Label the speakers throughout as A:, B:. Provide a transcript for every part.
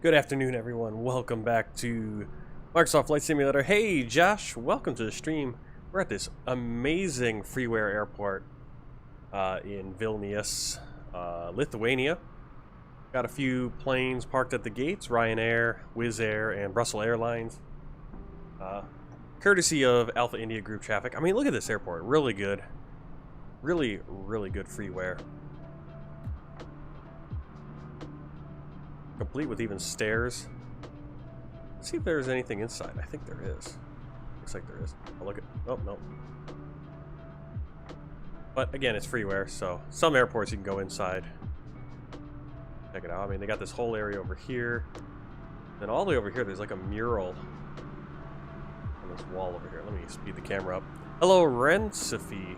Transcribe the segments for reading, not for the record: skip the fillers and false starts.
A: Good afternoon, everyone. Welcome back to Microsoft Flight Simulator. Hey, Josh, welcome to the stream. We're at this amazing freeware airport in Vilnius, Lithuania. Got a few planes parked at the gates, Ryanair, Wizz Air, and Brussels Airlines. Courtesy of Alpha India Group traffic. I mean, look at this airport. Really good. Really good freeware. Complete with even stairs. Let's see if there's anything inside. I think there is. Looks like there is. I'll look at. Oh, no. But again, it's freeware, so some airports you can go inside. Check it out. I mean, they got this whole area over here. Then all the way over here, there's like a mural on this wall over here. Let me speed the camera up. Hello, Rensifi.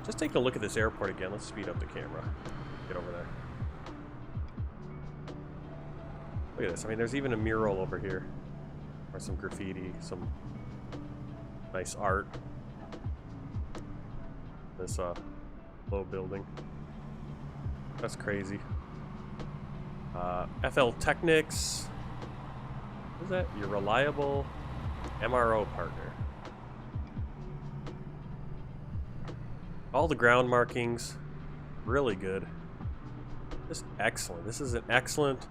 A: Just taking a look at this airport again. Let's speed up the camera. Get over there. Look at this. I mean, there's even a mural over here. Or some graffiti, some nice art. This low building. That's crazy. FL Technics. What is that? Your reliable MRO partner. All the ground markings. Really good. Just excellent. This is an excellent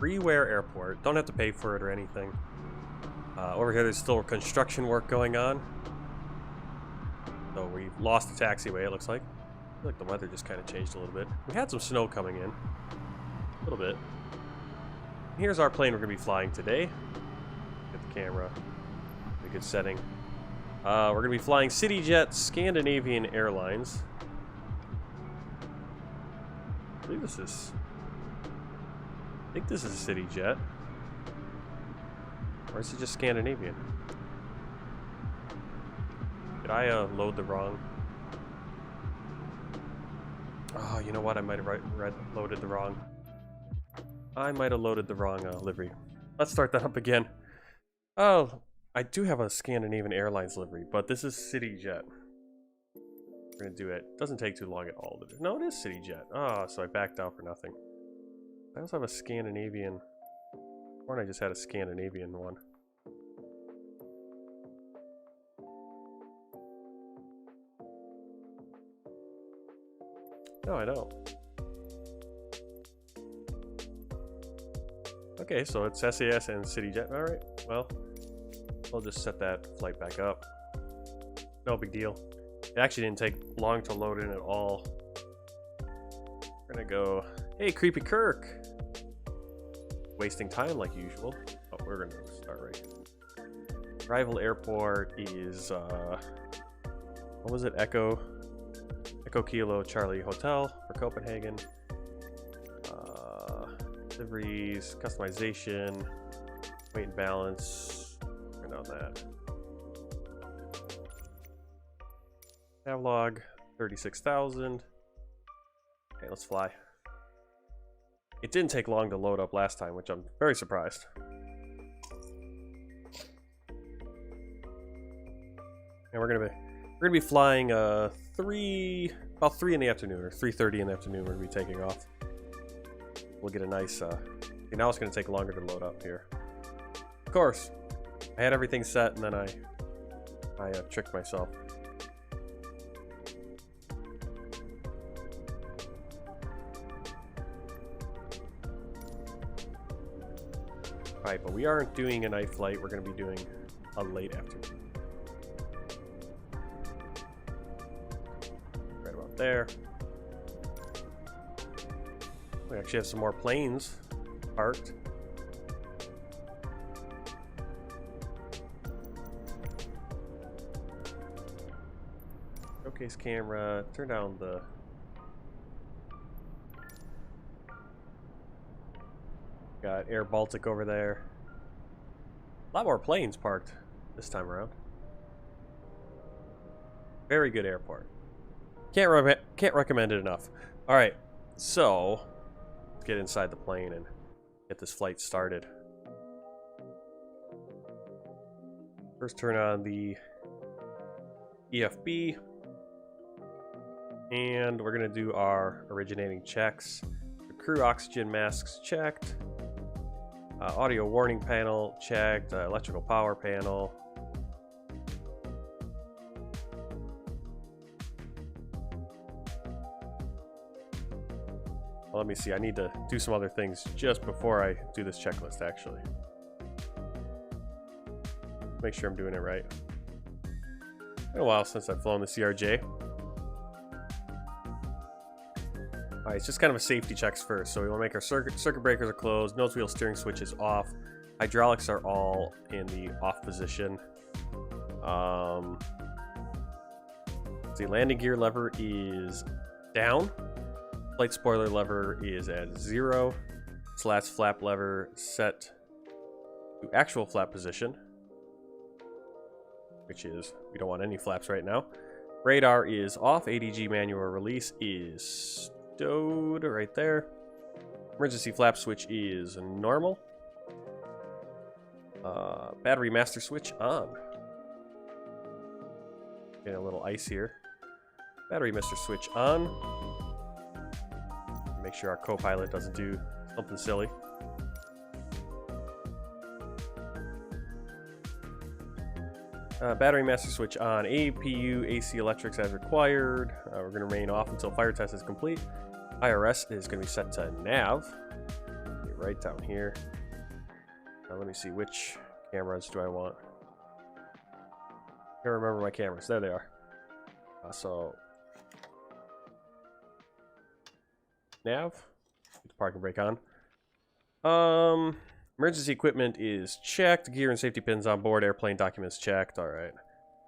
A: freeware airport. Don't have to pay for it or anything. Over here there's still construction work going on. So we've lost the taxiway, it looks like. I feel like the weather just kind of changed a little bit. We had some snow coming in. A little bit. Here's our plane we're going to be flying today. Get the camera. A good setting. We're going to be flying CityJet Scandinavian Airlines. I believe this is... I think this is a CityJet. Or is it just Scandinavian? Did I load the wrong? Oh, you know what? I might have loaded the wrong. I might have loaded the wrong livery. Let's start that up again. Oh, I do have a Scandinavian Airlines livery, but this is CityJet. We're gonna do it. Doesn't take too long at all. No, it is CityJet. Oh, so I backed out for nothing. I also have a Scandinavian, or I just had a Scandinavian one. No, I don't. Okay, so it's SAS and CityJet. Alright, well, I'll just set that flight back up. No big deal. It actually didn't take long to load in at all. We're gonna go, hey, Creepy Kirk! Wasting time like usual. Oh, we're gonna start right here. Arrival airport is, what was it, Echo Echo Kilo Charlie Hotel for Copenhagen. Liveries, customization, weight and balance. Right on that. Catalog, 36,000. Okay, let's fly. It didn't take long to load up last time, which I'm very surprised. And we're gonna be flying about 3 in the afternoon, or 3:30 in the afternoon. We're gonna be taking off. We'll get a nice. Now it's gonna take longer to load up here. Of course, I had everything set, and then I tricked myself. Alright, but we aren't doing a night flight. We're going to be doing a late afternoon. Right about there. We actually have some more planes parked. Showcase camera. Turn down the... Got Air Baltic over there. A lot more planes parked this time around. Very good airport. Can't recommend it enough. All right, so let's get inside the plane and get this flight started. First, turn on the EFB, and we're gonna do our originating checks. The crew oxygen masks checked. Audio warning panel checked, electrical power panel. Well, let me see, I need to do some other things just before I do this checklist, actually. Make sure I'm doing it right. Been a while since I've flown the CRJ. Alright, it's just kind of a safety checks first. So we want to make our circuit breakers are closed, nose wheel steering switch is off, hydraulics are all in the off position. The landing gear lever is down. Flight spoiler lever is at 0. Slats flap lever set to actual flap position, which is, we don't want any flaps right now. Radar is off. ADG manual release is stowed right there. Emergency flap switch is normal. Battery master switch on. Getting a little ice here. Battery master switch on. Make sure our co-pilot doesn't do something silly. Battery master switch on. APU AC electrics as required. We're going to remain off until fire test is complete. IRS is going to be set to nav. Right down here. Now let me see, which cameras do I want? I can't remember my cameras. There they are. So nav. Get the parking brake on. Emergency equipment is checked. Gear and safety pins on board. Airplane documents checked. All right.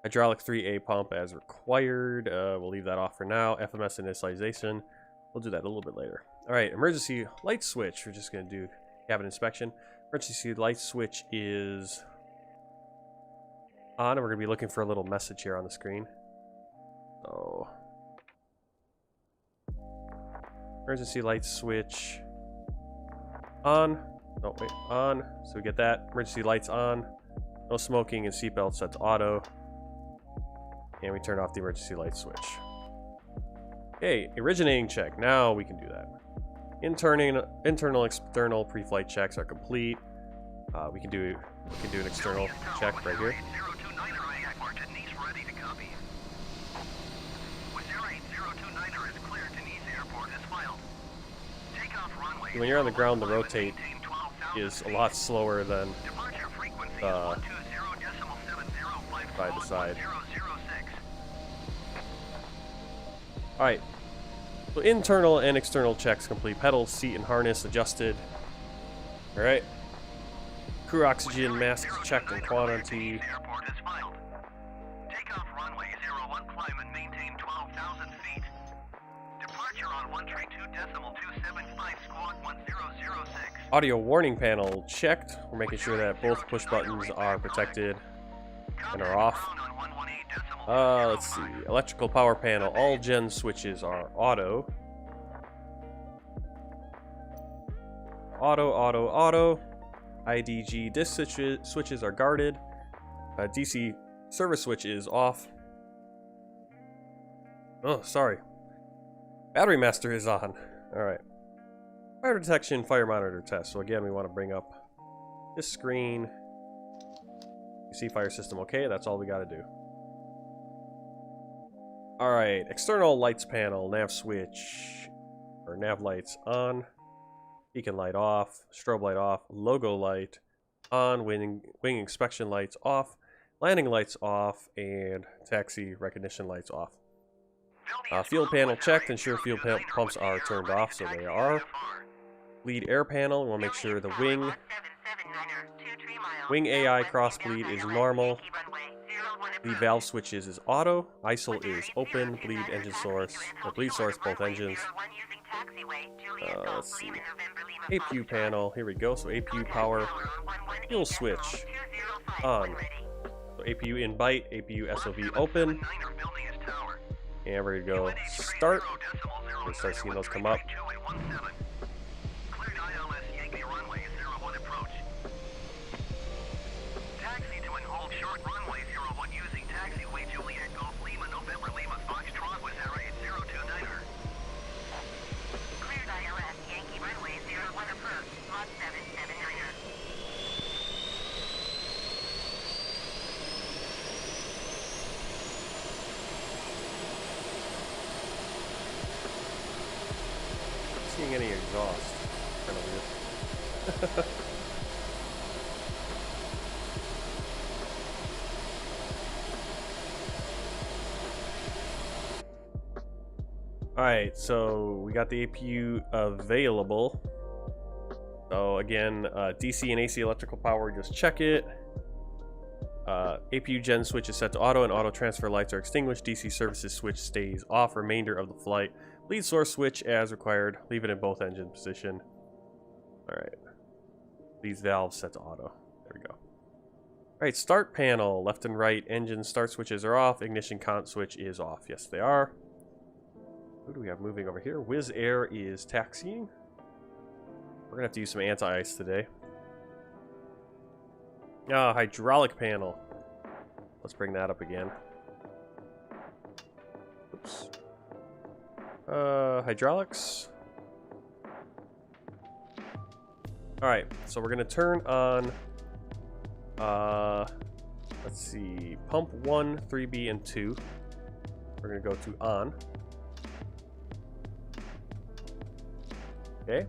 A: Hydraulic 3A pump as required. We'll leave that off for now. FMS initialization. We'll do that a little bit later. All right. Emergency light switch. We're just going to do cabin inspection. Emergency light switch is on, and we're going to be looking for a little message here on the screen. So, emergency light switch on. Oh, wait, on. So we get that. Emergency lights on. No smoking and seatbelt set to auto. And we turn off the emergency light switch. Okay, originating check. Now we can do that. Internal, external pre-flight checks are complete. We can do an external check right here. When you're on the ground, the rotate is a lot slower than side to side. Alright, so internal and external checks complete. Pedals, seat, and harness adjusted. Alright. Crew oxygen masks checked in quantity. Audio warning panel checked. We're making sure that both push buttons are protected and are off. Let's see. Electrical power panel. All gen switches are auto. Auto. IDG disk switches are guarded. DC service switch is off. Oh, sorry. Battery master is on. Alright. Fire detection, fire monitor test. So again, we want to bring up this screen. You see fire system okay, that's all we got to do. Alright, external lights panel, nav switch, or nav lights on. Beacon light off, strobe light off, logo light on, wing inspection lights off, landing lights off, and taxi recognition lights off. Fuel panel checked, ensure fuel pumps are turned off, so they are. Bleed air panel, we want to make sure the wing AI cross bleed is normal. Bleed valve switches is auto, ISO is open, bleed engine source, or bleed source both engines. Let's see. APU panel, here we go. So APU power, fuel switch on. So APU in byte, APU SOV open. And we're gonna go start. We're gonna start seeing those come up. Seeing any exhaust. Kind of weird. Alright, so we got the APU available. So again, DC and AC electrical power, just check it. APU gen switch is set to auto and auto transfer lights are extinguished. DC services switch stays off remainder of the flight. Lead source switch as required. Leave it in both engine position. Alright. These valves set to auto. There we go. Alright, start panel. Left and right engine start switches are off. Ignition cont switch is off. Yes, they are. Who do we have moving over here? Wizz Air is taxiing. We're going to have to use some anti-ice today. Hydraulic panel. Let's bring that up again. Oops. Hydraulics. Alright, so we're going to turn on, let's see, pump 1, 3B, and 2. We're going to go to on. Okay.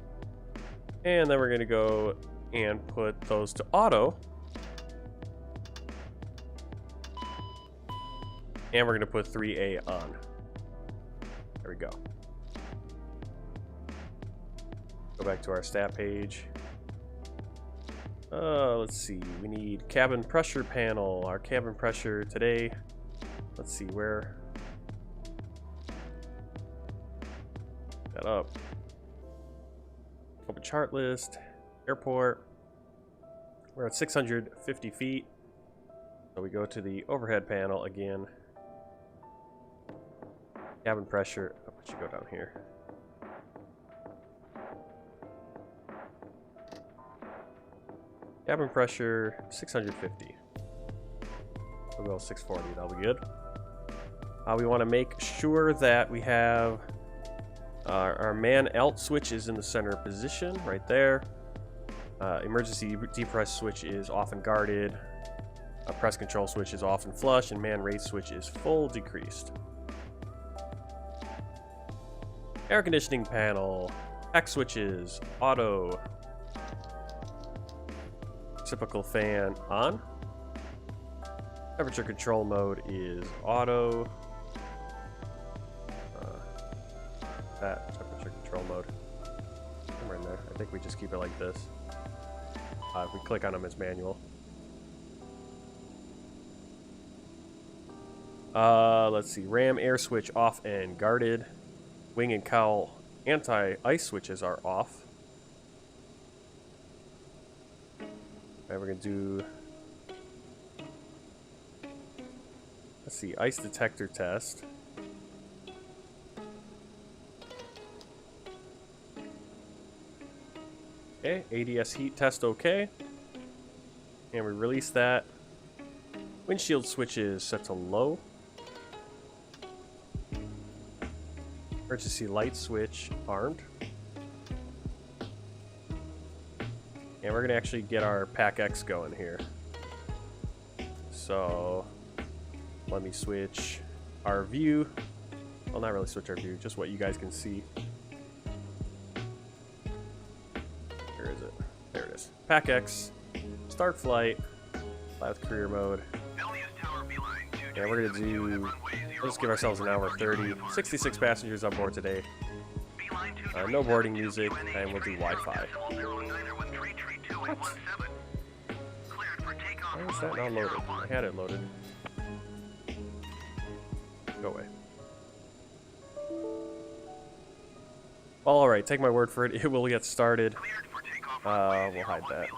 A: And then we're going to go and put those to auto. And we're going to put 3A on. There we go. Go back to our stat page. Let's see. We need cabin pressure panel. Our cabin pressure today. Let's see where. That up. Open chart list. Airport. We're at 650 feet. So we go to the overhead panel again. Cabin pressure. Oh, we should go down here. Cabin pressure 650. We'll go 640. That'll be good. We want to make sure that we have our man alt switch is in the center position right there. Emergency depress switch is off and guarded. Press control switch is off and flush, and man race switch is full decreased. Air conditioning panel, X switches, auto. Typical fan on. Temperature control mode is auto. That temperature control mode. Somewhere in there. I think we just keep it like this. If we click on them, it's manual. Let's see. RAM air switch off and guarded. wing and cowl anti-ice switches are off. Alright, we're gonna do, let's see, ice detector test. Okay, ADS heat test okay. And we release that. Windshield switch is set to low. Emergency light switch armed. And we're gonna actually get our Pack X going here. So let me switch our view. Well, not really switch our view, just what you guys can see. Where is it? There it is. Pack X. Start flight. Fly with career mode. Yeah, we're gonna do, let's give ourselves an hour 30. 66 passengers on board today. No boarding music, and we'll do Wi-Fi. What? Why is that not loaded? I had it loaded. Go away. Well, alright, take my word for it. It will get started. We'll hide that.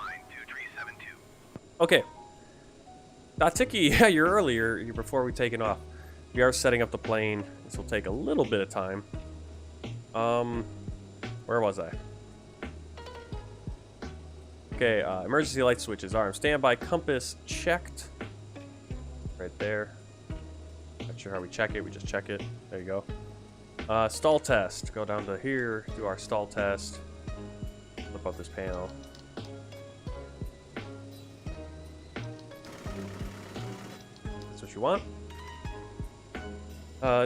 A: Okay. Tiki, yeah, you're earlier. You're before we taken off. We are setting up the plane. This will take a little bit of time. Where was I? Okay, emergency light switches armed. Standby compass checked. Right there. Not sure how we check it. We just check it. There you go. Stall test. Go down to here. Do our stall test. Flip up this panel. What you want.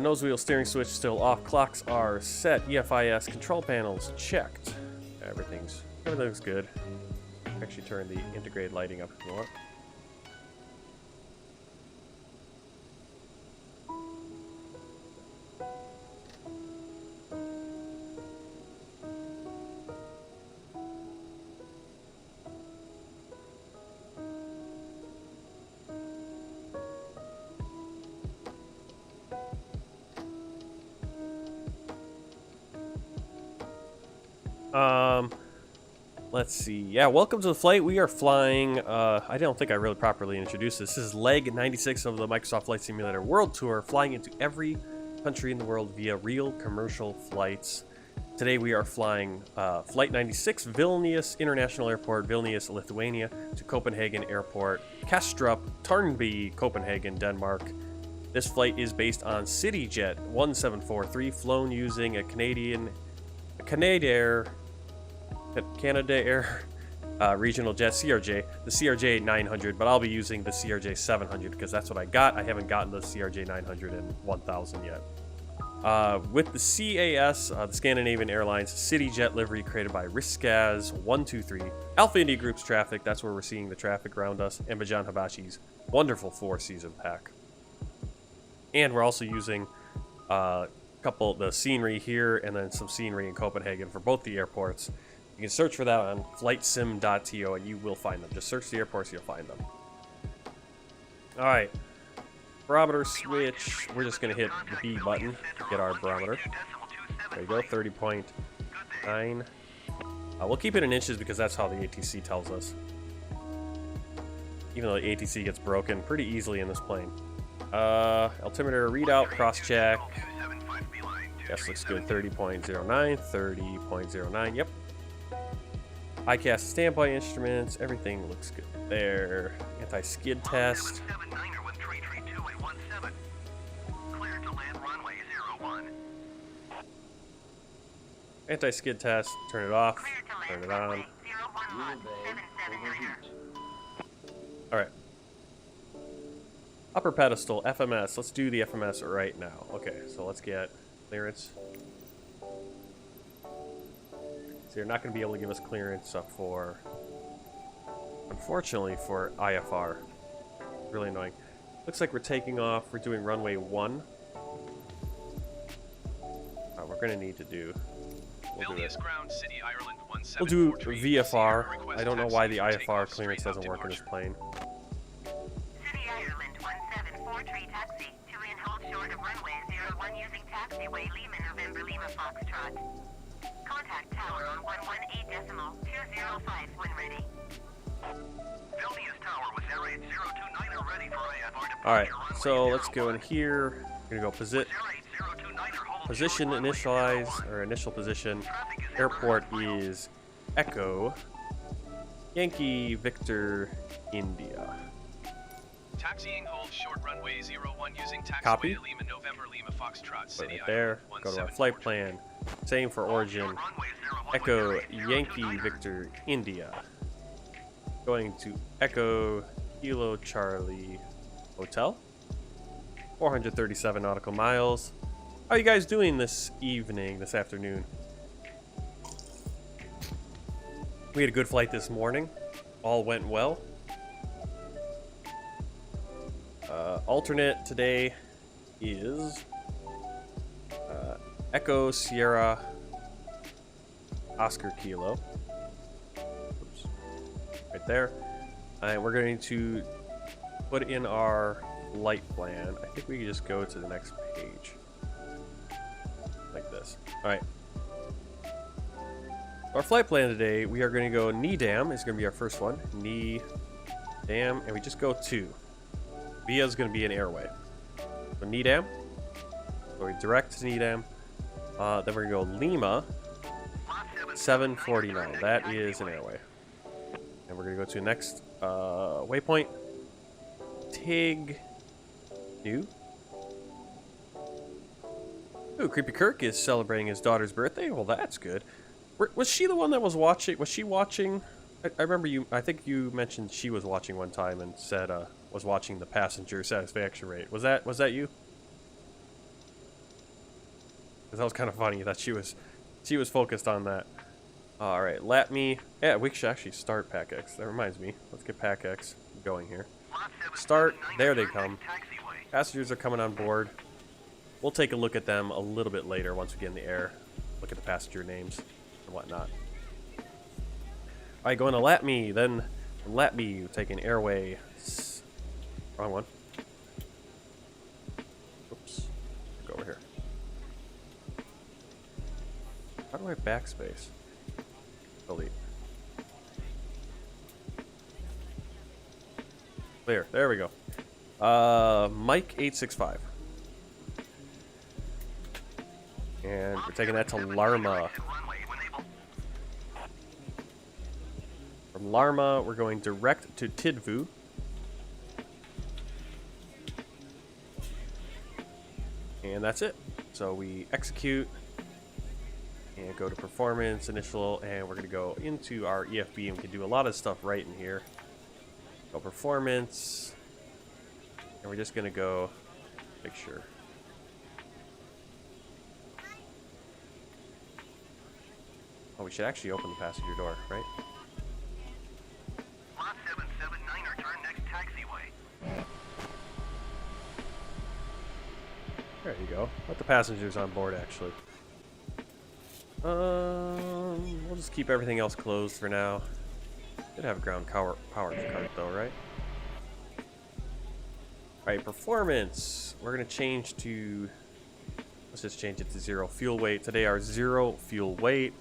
A: Nose wheel steering switch still off. Clocks are set. EFIS control panels checked. Everything's good. Actually turn the integrated lighting up if you want. Let's see. Yeah, welcome to the flight. We are flying, I don't think I really properly introduced this. This is leg 96 of the Microsoft Flight Simulator World Tour, flying into every country in the world via real commercial flights. Today we are flying Flight 96, Vilnius International Airport, Vilnius, Lithuania, to Copenhagen Airport, Kastrup, Tårnby, Copenhagen, Denmark. This flight is based on CityJet 1743, flown using a Canada Air regional jet CRJ, the CRJ-900, but I'll be using the CRJ-700 because that's what I got. I haven't gotten the CRJ-900 in 1000 yet. With the CAS, the Scandinavian Airlines CityJet livery created by Riskaz 123, Alpha India Group's traffic, that's where we're seeing the traffic around us, and Bajan Habashi's wonderful 4-season pack. And we're also using the scenery here and then some scenery in Copenhagen for both the airports. You can search for that on flightsim.to and you will find them. Just search the airports, you'll find them. Alright. Barometer switch. We're just going to hit the B button to get our barometer. There you go, 30.9. We'll keep it in inches because that's how the ATC tells us. Even though the ATC gets broken pretty easily in this plane. Altimeter readout, cross-check. Yes, looks good. 30.09, 30.09, yep. ICAS standby instruments, everything looks good there. Anti-skid test. Anti-skid test, turn it off, turn it on. Alright. Upper pedestal, FMS. Let's do the FMS right now. Okay, so let's get clearance. So you're not going to be able to give us clearance up for, unfortunately, for IFR. Really annoying. Looks like we're taking off. We're doing runway 1. We're going to need to do... We'll do VFR. I don't know why the IFR clearance doesn't work in this plane.
B: taxiway Lima November Lima Foxtrot. Contact tower on 118.205 when ready.
C: Vilnius Tower with Air 8029 ready for IFR.
A: Alright, so let's go in here. We're gonna go position initialize, or initial position. Airport is Echo Yankee Victor India.
C: Taxiing hold short runway 01 using taxiway
A: Copy.
C: Lima November Lima Foxtrot
A: Put
C: City
A: it right there. Go to our flight plan. Same for origin. Echo Yankee Victor India. Going to Echo Kilo Charlie Hotel. 437 nautical miles. How are you guys doing this evening, this afternoon? We had a good flight this morning. All went well. Alternate today is Echo Sierra Oscar Kilo. Oops. Right there. And we're going to put in our flight plan. I think we can just go to the next page. Like this. Alright. Our flight plan today, we are going to go Needham is going to be our first one. Needham, and we just go 2. Via is going to be an airway. So Needham. So we direct to Needham. Then we're going to go Lima 749. That is an airway. And we're going to go to the next waypoint. Tig New. Ooh, Creepy Kirk is celebrating his daughter's birthday. Well, that's good. Was she the one that was watching? Was she watching? I remember you. I think you mentioned she was watching one time and said was watching the passenger satisfaction rate. Was that you? Because that was kind of funny that she was focused on that. All right, let me. Yeah, we should actually start PackX. That reminds me. Let's get PackX going here. Start. There they come. Passengers are coming on board. We'll take a look at them a little bit later once we get in the air. Look at the passenger names and whatnot. Alright, going to Latme, then Latme, taking airway. Wrong one. Oops. Go over here. How do I backspace? Delete. There we go. Mike 865. And we're taking that to Larma. From Larma, we're going direct to Tidvu. And that's it. So we execute and go to performance, initial, and we're going to go into our EFB, and we can do a lot of stuff right in here. Go performance, and we're just going to go make sure. Oh, we should actually open the passenger door, right?
C: Lot 779, return next taxiway.
A: There you go. Let the passengers on board, actually. We'll just keep everything else closed for now. Should have ground power cart though, right? Alright, performance. We're gonna change to, let's just change it to 0 fuel weight. Today our 0 fuel weight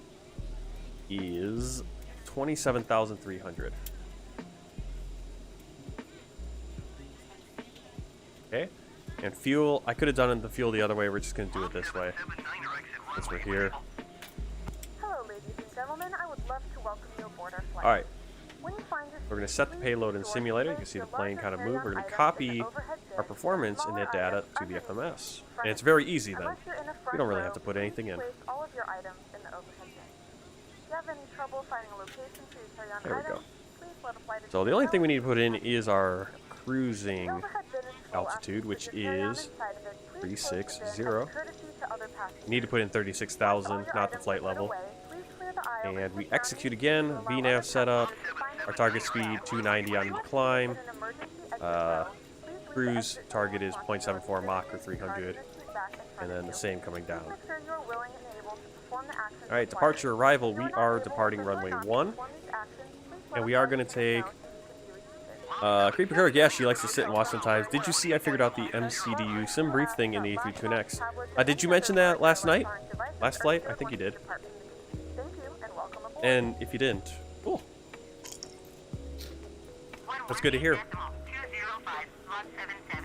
A: is 27,300. Okay. And fuel, I could have done the fuel the other way. We're just gonna do it this way. Since we're here.
B: Hello, ladies and gentlemen. I would love to welcome you aboard our flight.
A: Alright.
B: When you find your
A: We're going to set the payload in simulator. You can see the plane kind of move. We're going to copy our performance and the data to the FMS. And it's very easy then. We don't really have to put anything in.
B: All of your items in the overhead bin. If you have any trouble finding a location for your carry-on
A: There we go.
B: items, please let a flight
A: So the only thing we need to put in is our cruising altitude, which is 360. We need to put in 36,000, not the flight level. And we execute again. VNAV setup. Our target speed 290 on the climb. Cruise target is 0.74 Mach or 300. And then the same coming down. Alright, departure arrival. We are departing runway 1. And we are going to take Creepy Kirk, yeah, she likes to sit and watch sometimes. Did you see I figured out the MCDU sim brief thing in the A32NX? Did you mention that last night? Last flight? I think you did. And if you didn't, cool. That's good to hear.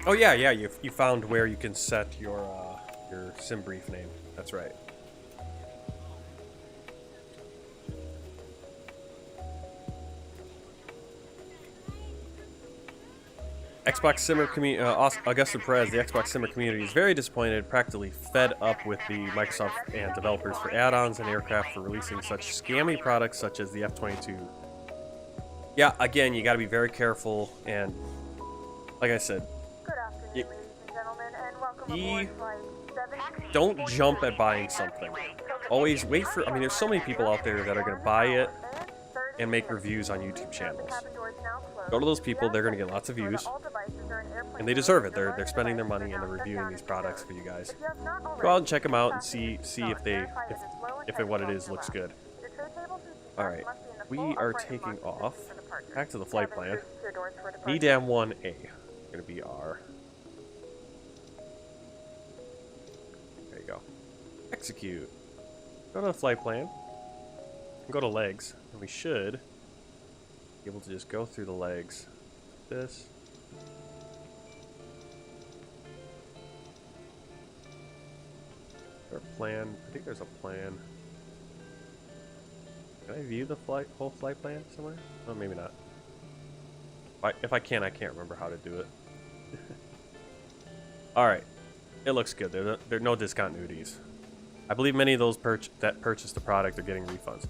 A: Oh yeah, you found where you can set your sim brief name. That's right. Xbox Simmer community, Augusta Perez, the Xbox Simmer community is very disappointed, practically fed up with the Microsoft and developers for add-ons and aircraft for releasing such scammy products such as the F-22. Yeah, again, you got to be very careful, and like I said, don't jump at buying something. Always wait for. I mean, there's so many people out there that are going to buy it and make reviews on YouTube channels. Go to those people; they're going to get lots of views, and they deserve it. They're spending their money and they're reviewing these products for you guys. Go out and check them out and see if what it is looks good. All right, we are taking off. Back to the flight plan. NVIDIA 1A going to be our. There you go. Execute. Go to the flight plan. Go to legs, and we should be able to just go through the legs. This. Is there a plan? I think there's a plan. Can I view the whole flight plan somewhere? Oh, maybe not. If I can, I can't remember how to do it. Alright. It looks good. There are no discontinuities. I believe many of those that purchased the product are getting refunds.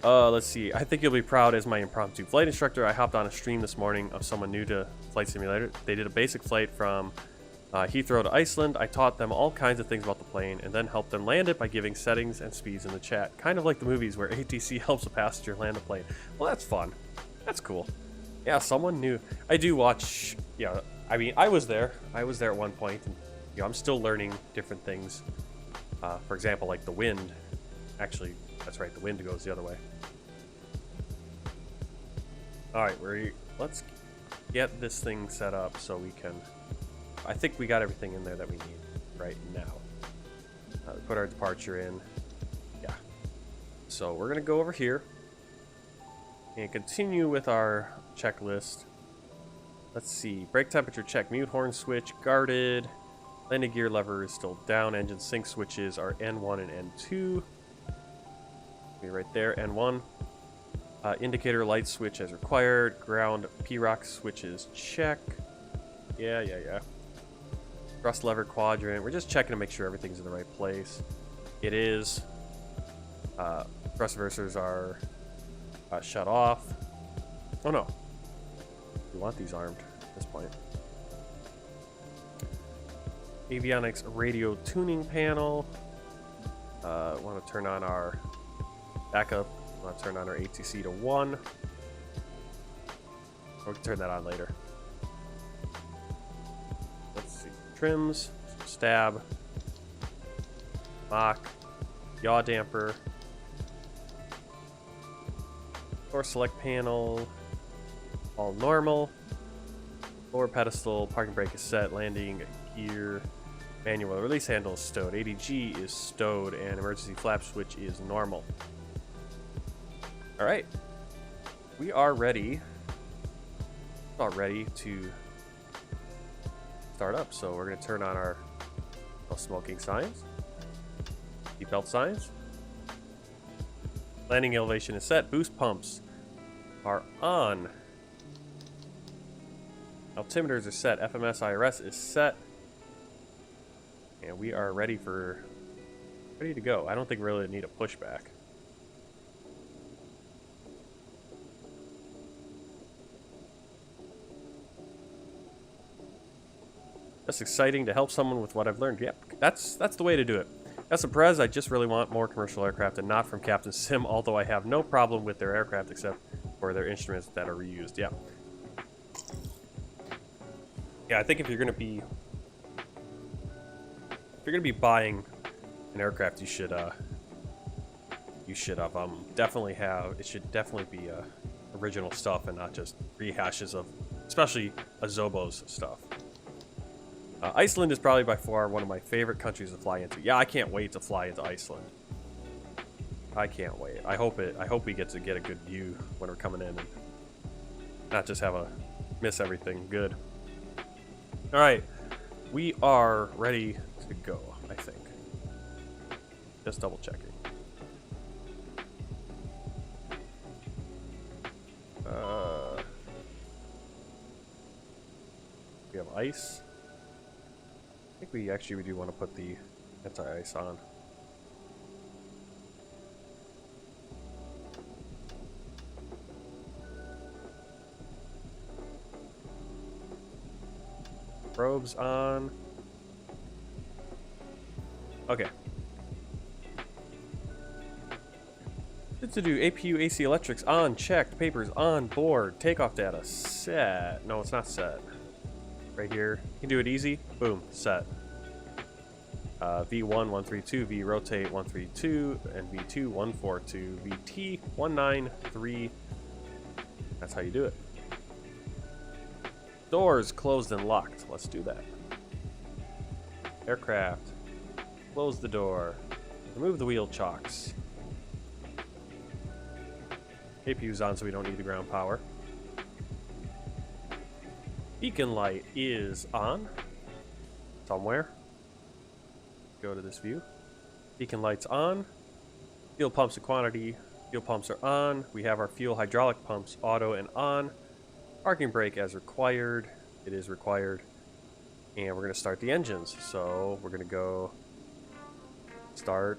A: Let's see. I think you'll be proud as my impromptu flight instructor. I hopped on a stream this morning of someone new to Flight Simulator. They did a basic flight from Heathrow to Iceland. I taught them all kinds of things about the plane and then helped them land it by giving settings and speeds in the chat. Kind of like the movies where ATC helps a passenger land a plane. Well, that's fun. That's cool. Yeah, someone new. I do watch, yeah, I mean, I was there at one point, and you know, I'm still learning different things. For example, like the wind. Actually, that's right, the wind goes the other way. Alright, let's get this thing set up so we can. I think we got everything in there that we need right now. Put our departure in. Yeah. So we're going to go over here and continue with our checklist. Let's see. Brake temperature check. Mute horn switch. Guarded. Landing gear lever is still down. Engine sync switches are N1 and N2. Be right there. N1. Indicator light switch as required. Ground P-Rock switches check. Yeah. Thrust lever quadrant. We're just checking to make sure everything's in the right place. It is. Thrust reversers are shut off. Oh no. We want these armed at this point. Avionics radio tuning panel. Want to turn on our backup. Want to turn on our ATC to 1. We can turn that on later. Let's see. Trims, stab, mock, yaw damper, door select panel, all normal. Lower pedestal, parking brake is set, landing gear, manual release handle is stowed, ADG is stowed, and emergency flap switch is normal. Alright, we are ready. About ready to start up, so we're going to turn on our no smoking signs, seatbelt signs. Landing elevation is set, boost pumps are on. Altimeters are set, FMS IRS is set, and we are ready to go. I don't think we really need a pushback. That's exciting to help someone with what I've learned. Yep, that's the way to do it. As a Perez, I just really want more commercial aircraft and not from Captain Sim, although I have no problem with their aircraft except for their instruments that are reused. Yeah. Yeah, I think if you're gonna be buying an aircraft, you should definitely have. It should definitely be a original stuff and not just rehashes of, especially Azobo's stuff. Iceland is probably by far one of my favorite countries to fly into. Yeah, I can't wait to fly into Iceland. I can't wait. I hope we get to get a good view when we're coming in and not just miss everything good. All right, we are ready to go, I think. Just double checking. We have ice. I think we do want to put the anti-ice on. Probes on. Okay. Good to do. APU AC electrics on, checked, papers on board, takeoff data set. No, it's not set. Right here. You can do it easy. Boom, set. V1 132, V rotate 132, and V2 142, VT 193. That's how you do it. Doors closed and locked. Let's do that. Aircraft. Close the door. Remove the wheel chocks. APU's on, so we don't need the ground power. Beacon light is on. Somewhere. Go to this view. Beacon light's on. Fuel pumps and quantity. Fuel pumps are on. We have our fuel hydraulic pumps auto and on. Parking brake as required. It is required. And we're going to start the engines. So we're going to go start.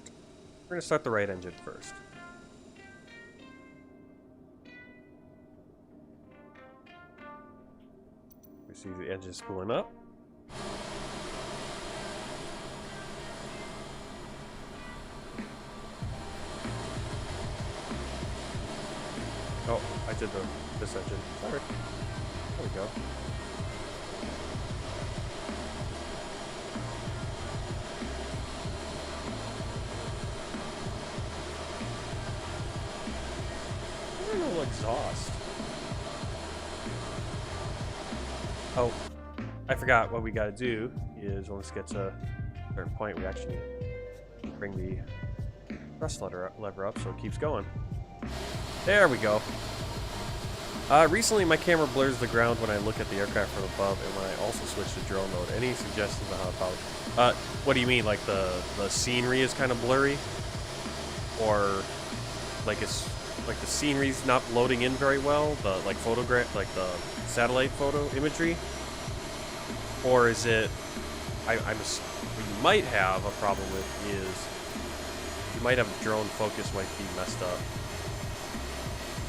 A: We're going to start the right engine first. We see the engine spooling up. Oh, I did this engine. Sorry. There we go. I don't know exhaust. Oh, I forgot what we gotta do is when this gets a certain point, we actually bring the thrust lever up so it keeps going. There we go. Recently, my camera blurs the ground when I look at the aircraft from above, and when I also switch to drone mode. Any suggestions on how to follow? What do you mean? Like the scenery is kind of blurry, or like it's like the scenery's not loading in very well? The the satellite photo imagery, or is it? What you might have a problem with is you might have drone focus might be messed up.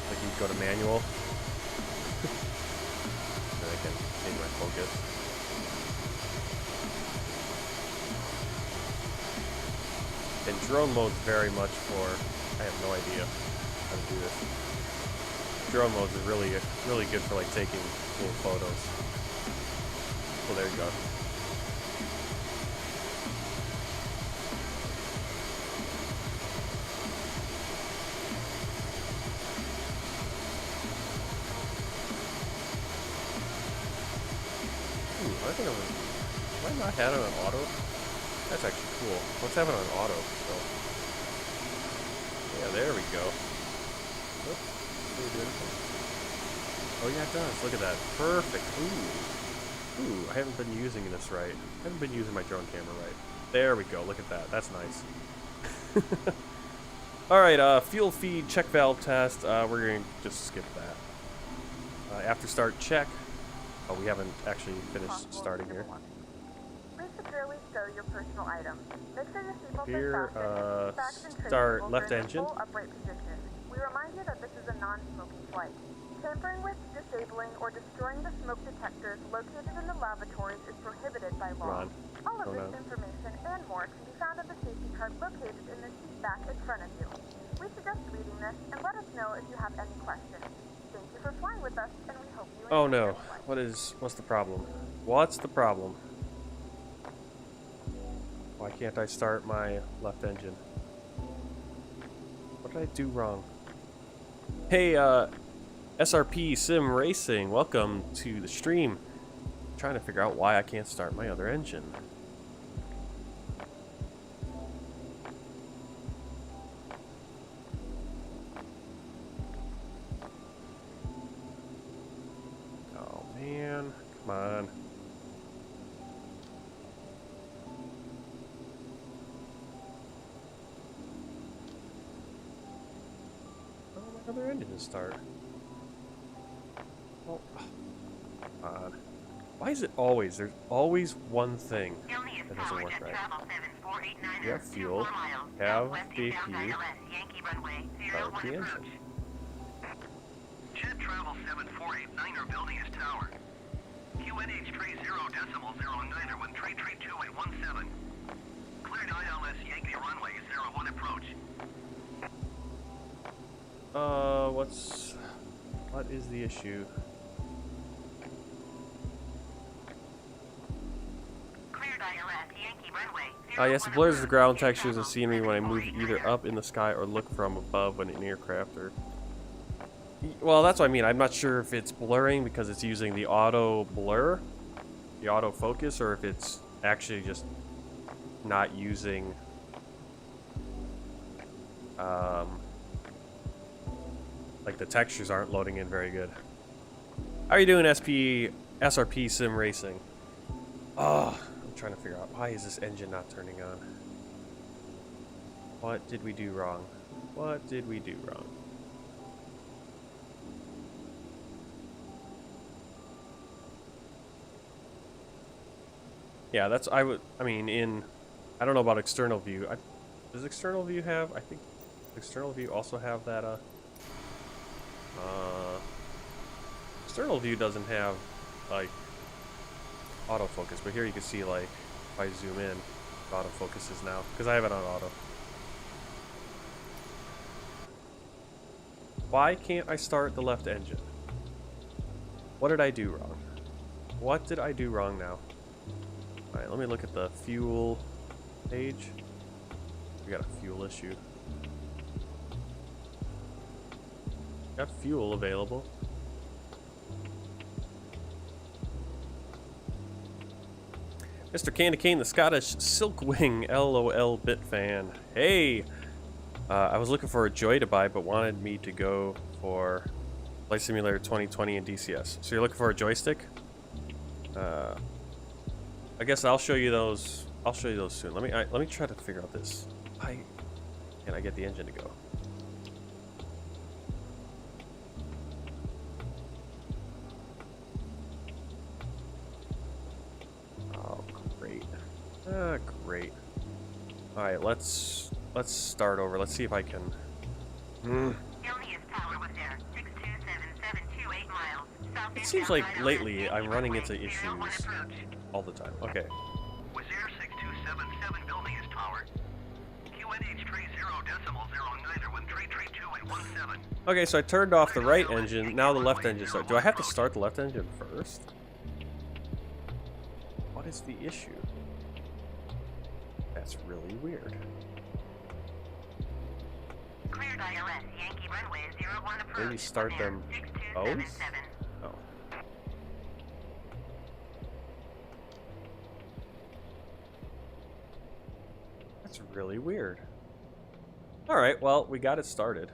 A: Like you go to manual. Then I can change my focus. And drone mode's very much for, I have no idea how to do this. Drone mode is really good for like taking cool photos. Well, there you go. I think have I not had it on auto? That's actually cool. Let's have it on auto. So. Yeah, there we go. Oops. Oh yeah, it does. Look at that. Perfect. Ooh, I haven't been using this right. I haven't been using my drone camera right. There we go. Look at that. That's nice. Alright, fuel feed check valve test. We're going to just skip that. After start check. Oh, we haven't actually finished starting here.
B: Please securely stow your personal items. Make sure your seatbelt
A: Here,
B: is fastened.
A: start left engine.
B: Full upright position. We remind you that this is a non-smoking flight. Tampering with, disabling, or destroying the smoke detectors located in the lavatories is prohibited by law. All of this information and more can be found on the safety card located in the seat back in front of you. We suggest reading this and let us know if you have any questions. Thank you for flying with us, and we hope you enjoy
A: Oh no,
B: your flight.
A: what's the problem? What's the problem? Why can't I start my left engine? What did I do wrong? Hey, SRP Sim Racing, welcome to the stream. I'm trying to figure out why I can't start my other engine. Oh man, come on. Oh, my other engine didn't start. Oh, come on. Why is it always? There's always one thing that doesn't work right. We have fuel, have JP, start the engine.
C: Jet Travel 7489er building his tower. QNH 30.009er with 332.17. Cleared ILS Yankee runway 01 approach.
A: What is the issue? Yes, it blurs the ground textures and scenery when I move either up in the sky or look from above when an aircraft or... Well, that's what I mean. I'm not sure if it's blurring because it's using the auto blur, the auto focus, or if it's actually just not using... like the textures aren't loading in very good. How are you doing, SRP Sim Racing? Oh, I'm trying to figure out why is this engine not turning on? What did we do wrong? What did we do wrong? Yeah, that's I mean I don't know about external view. Does external view have? I think external view also have that external view doesn't have like autofocus, but here you can see, like, if I zoom in, it autofocuses now because I have it on auto. Why can't I start the left engine? What did I do wrong? What did I do wrong now? Alright, let me look at the fuel page. We got a fuel issue. Got fuel available. Mr. Candy Cane, the Scottish Silkwing LOL bit fan. Hey! I was looking for a Joy to buy, but wanted me to go for Flight Simulator 2020 and DCS. So you're looking for a joystick? I guess I'll show you those. I'll show you those soon. Let me try to figure out this. Can I get the engine to go? Great. All right, let's start over. Let's see if I can. It seems like lately I'm running into issues all the time. Okay.
C: Was Air 6277 building his tower. QNH 30.009er with 332.17.
A: Okay, so I turned off the right engine. Now the left engine starts. Do I have to start the left engine first? What is the issue? That's really weird.
D: Cleared ILS Yankee runway 01 approach.
A: Maybe start them both? Oh. That's really weird. Alright, well, we got it started.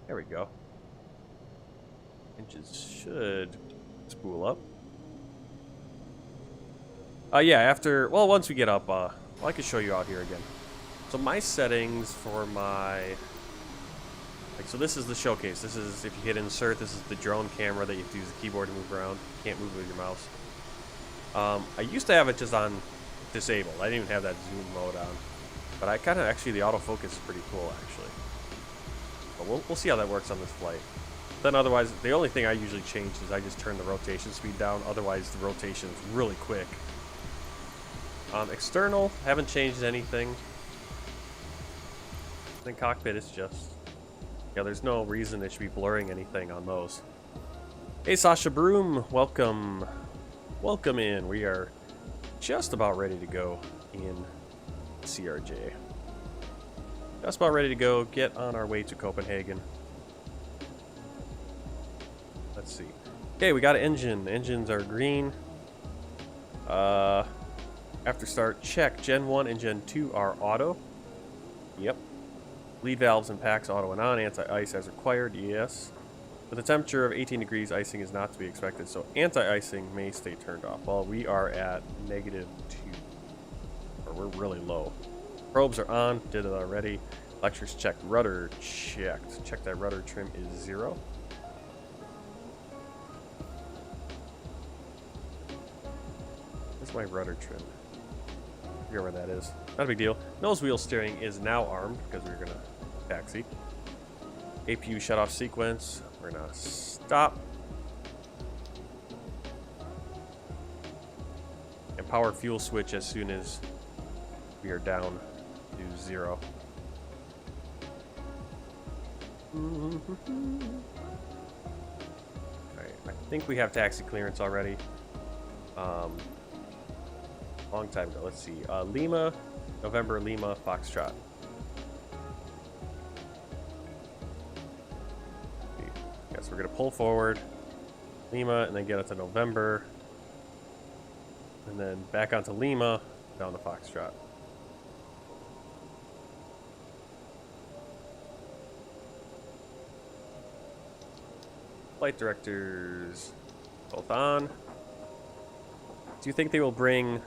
A: There we go. Engines should spool up. Yeah, after, well, once we get up, well, I can show you out here again. So my settings for my, like, so this is the showcase. This is, if you hit insert, this is the drone camera that you have to use the keyboard to move around. You can't move with your mouse. I used to have it just on disabled. I didn't even have that zoom mode on. But I kind of, actually, the autofocus is pretty cool, actually. But we'll see how that works on this flight. Then otherwise, the only thing I usually change is I just turn the rotation speed down. Otherwise, the rotation is really quick. External, haven't changed anything. Then cockpit is just... yeah, there's no reason it should be blurring anything on those. Hey, Sasha Broom, welcome. Welcome in. We are just about ready to go in CRJ. Just about ready to go. Get on our way to Copenhagen. Let's see. Okay, we got an engine. The engines are green. After start, check. Gen 1 and Gen 2 are auto. Yep. Lead valves and packs auto and on. Anti-ice as required. Yes. With a temperature of 18 degrees, icing is not to be expected, so anti-icing may stay turned off. Well, we are at -2. Or we're really low. Probes are on. Did it already. Electrics checked. Rudder checked. Check that rudder trim is 0. Where's my rudder trim? I forget where that is. Not a big deal. Nose wheel steering is now armed because we're gonna taxi. APU shut-off sequence. We're gonna stop. And power fuel switch as soon as we are down to 0. Alright, I think we have taxi clearance already. Long time ago. Let's see. Lima, November, Lima, Foxtrot. Yes, we're going to pull forward Lima and then get it to November. And then back onto Lima, down to Foxtrot. Flight directors both on. Do you think they will bring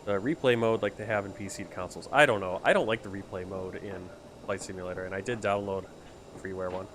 A: the replay mode like they have in PC to consoles? I don't know. I don't like the replay mode in Flight Simulator, and I did download a freeware one.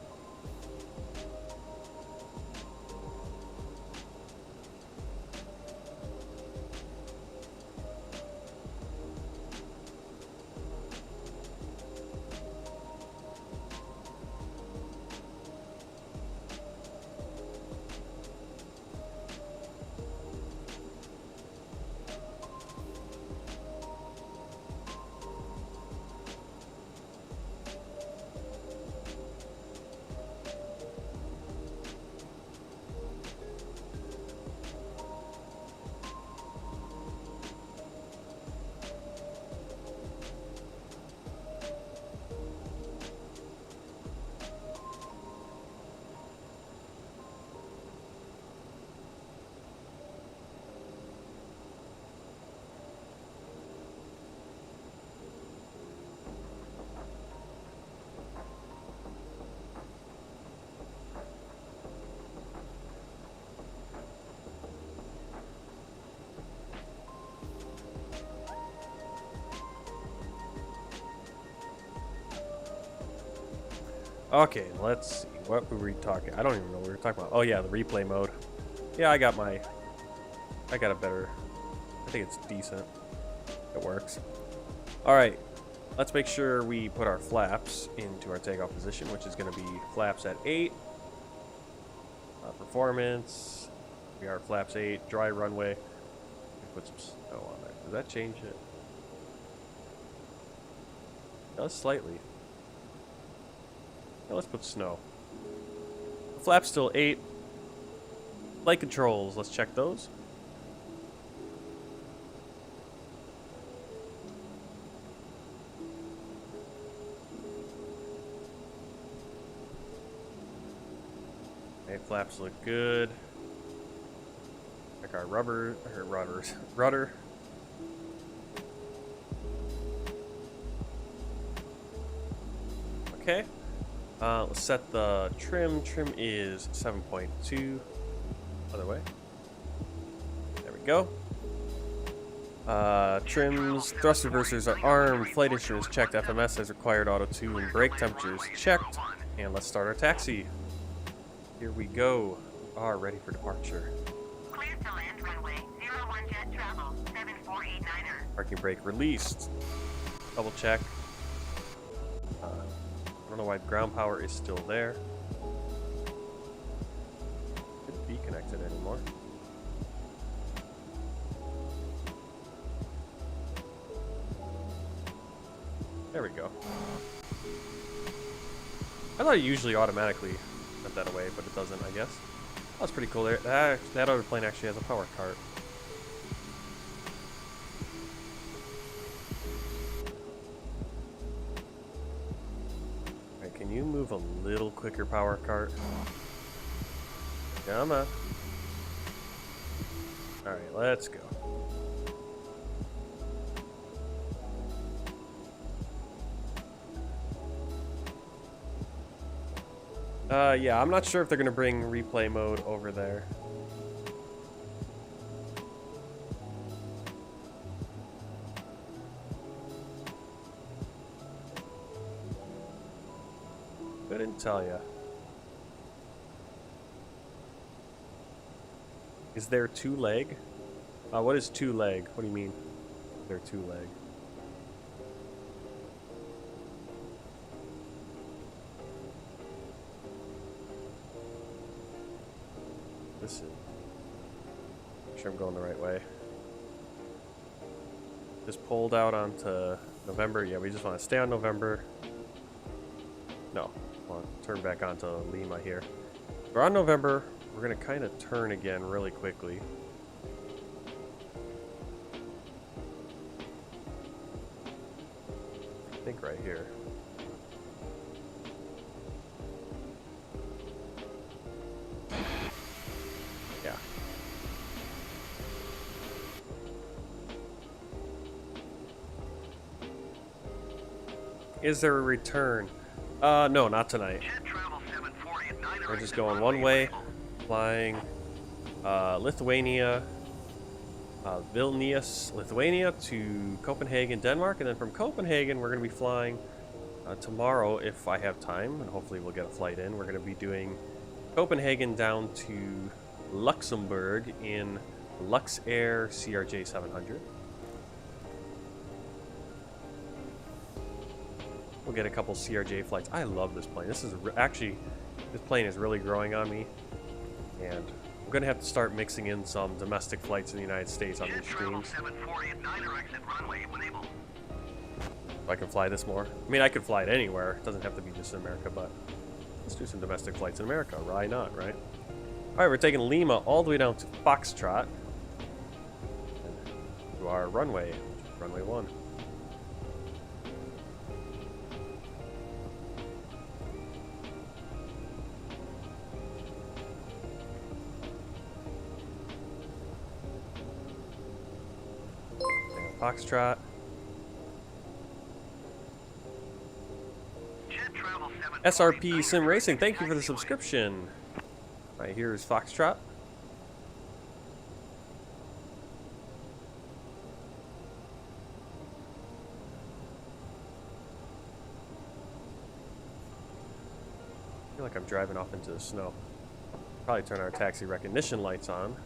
A: Okay, let's see. What were we talking? I don't even know what we were talking about. Oh yeah, the replay mode. Yeah, I got a better. I think it's decent. It works. All right, let's make sure we put our flaps into our takeoff position, which is going to be flaps at 8. Performance. We are flaps 8. Dry runway. Put some snow on there. Does that change it? It does slightly. Now let's put snow. Flaps still 8. Flight controls, let's check those. Okay, flaps look good. Check our rudder. Okay. Let's set the trim. Trim is 7.2. Other way. There we go. Trims. Thrust reversers are armed. Flight instruments checked. FMS as required. Auto 2 and brake temperatures checked. And let's start our taxi. Here we go. We are ready for departure.
D: Clear to land runway 01 jet travel 7489er.
A: Parking brake released. Double check. I don't know why ground power is still there. Couldn't be connected anymore. There we go. I thought it usually automatically went that away, but it doesn't, I guess. That's pretty cool there. That other plane actually has a power cart. Can you move a little quicker, power cart? Come on. Alright, let's go. Yeah, I'm not sure if they're gonna bring replay mode over there. Couldn't tell ya. Is there two leg? What is two leg? What do you mean? Is there two leg? This is. Make sure I'm going the right way. Just pulled out onto November. Yeah, we just want to stay on November. No, want to turn back onto Lima here. We're on November. We're gonna kind of turn again really quickly. I think right here. Yeah. Is there a return? No, not tonight. We're just going one way, flying Lithuania, Vilnius, Lithuania to Copenhagen, Denmark, and then from Copenhagen we're going to be flying tomorrow if I have time, and hopefully we'll get a flight in. We're going to be doing Copenhagen down to Luxembourg in Luxair CRJ-700. We'll get a couple CRJ flights. I love this plane. This is actually, this plane is really growing on me, and I'm gonna have to start mixing in some domestic flights in the United States on these streams. If I can fly this more. I mean, I could fly it anywhere. It doesn't have to be just in America, but let's do some domestic flights in America. Why not, right? All right, we're taking Lima all the way down to Foxtrot to our runway, which is runway 1. Foxtrot. SRP Sim Racing, thank you for the subscription. Right here is Foxtrot. I feel like I'm driving off into the snow. Probably turn our taxi recognition lights on.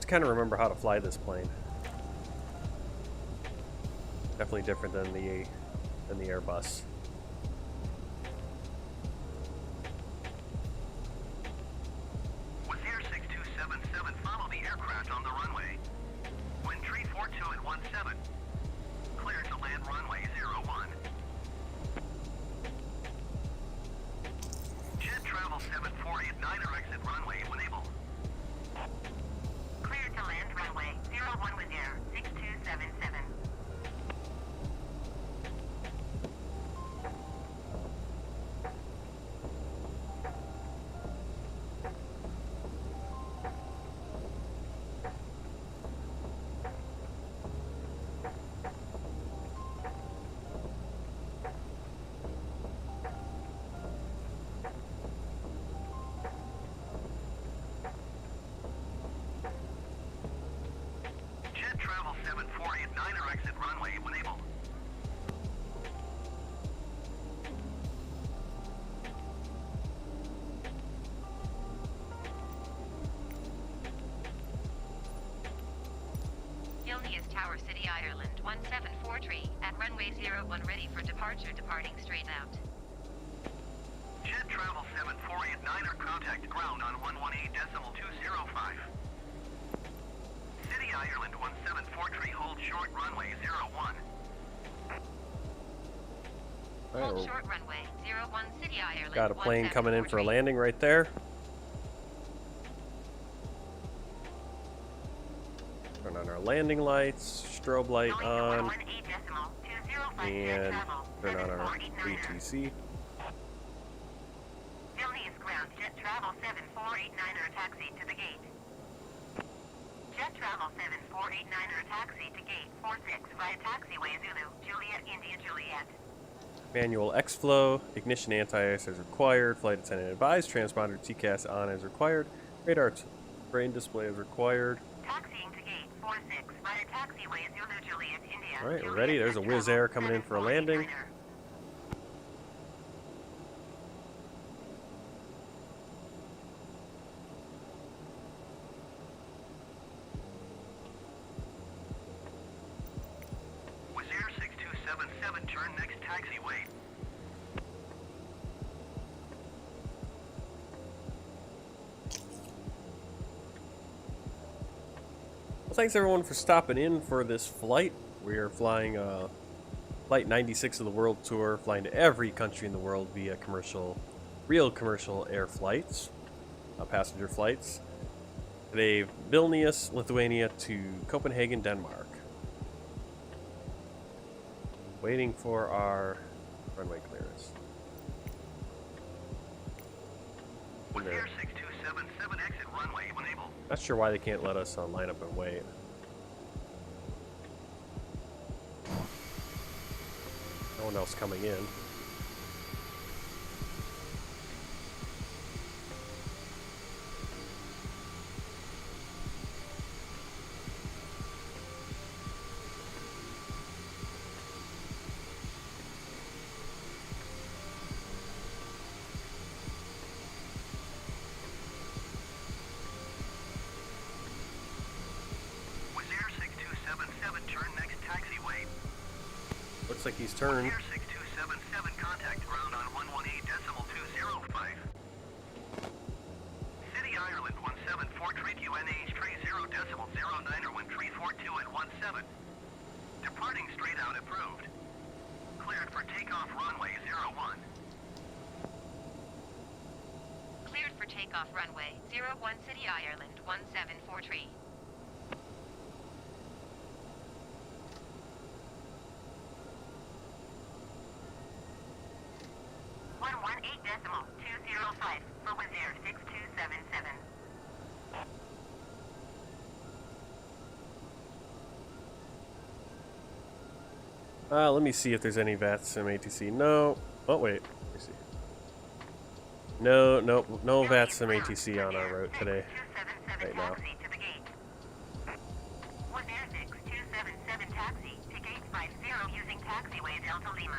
A: Kind of remember how to fly this plane. Definitely different than the Airbus.
C: With Air 6277, follow the aircraft on the runway. Wind tree 42 at 17. Clear to land runway 01. Jet travel 748 9er exit runway when able.
D: Clear to land runway 01 with Air 6277.
C: Travel 748 9er exit runway when able.
D: Vilnius Tower City, Ireland 174 at runway 01 ready for departure, departing straight out.
C: Jet travel 7489er contact ground on 118.205. City Ireland 174 hold short runway 01.
D: Hold short runway 01 City Ireland.
A: Got a plane coming in for a landing right there. Turn on our landing lights, strobe light on, and turn on our ATC.
D: Vilnius ground jet travel 7489er taxi to the gate. Jet travel 7489er taxi to gate 46 via taxiway Zulu, Juliet, India, Juliet.
A: Manual X-flow, ignition anti-ice as required, flight attendant advised, transponder TCAS on as required, radar brain display as required.
D: Taxiing to gate 46 via taxiway Zulu, Juliet, India.
A: Alright, we're ready. There's a Wizz Air coming in for a landing.
C: Wizz Air 6277, turn next taxiway.
A: Well, thanks everyone for stopping in for this flight. We are flying Flight 96 of the World Tour, flying to every country in the world via real commercial air flights, passenger flights. Today, Vilnius, Lithuania to Copenhagen, Denmark. Waiting for our runway clearance.
C: Wizz Air 6277, exit runway enabled.
A: Not sure why they can't let us line up and wait. No one else coming in.
C: Wizz Air 6277, turn next taxiway.
A: Looks like he's turned.
C: Air 6277, contact ground on 118.205. City Ireland 174 treat UNH tree 0.09er when tree 42 at 17. Departing straight out approved. Cleared for takeoff runway 01.
D: Cleared for takeoff runway 01 City Ireland 174 118.205 for Wizz Air 6277.
A: Let me see if there's any VATSIM ATC. No. Oh wait. Let me see. No VATSIM ATC on our route today. Right now.
D: Taxi to the gate. Wizz Air 6277 taxi to gate 50 using taxiway Delta Lima.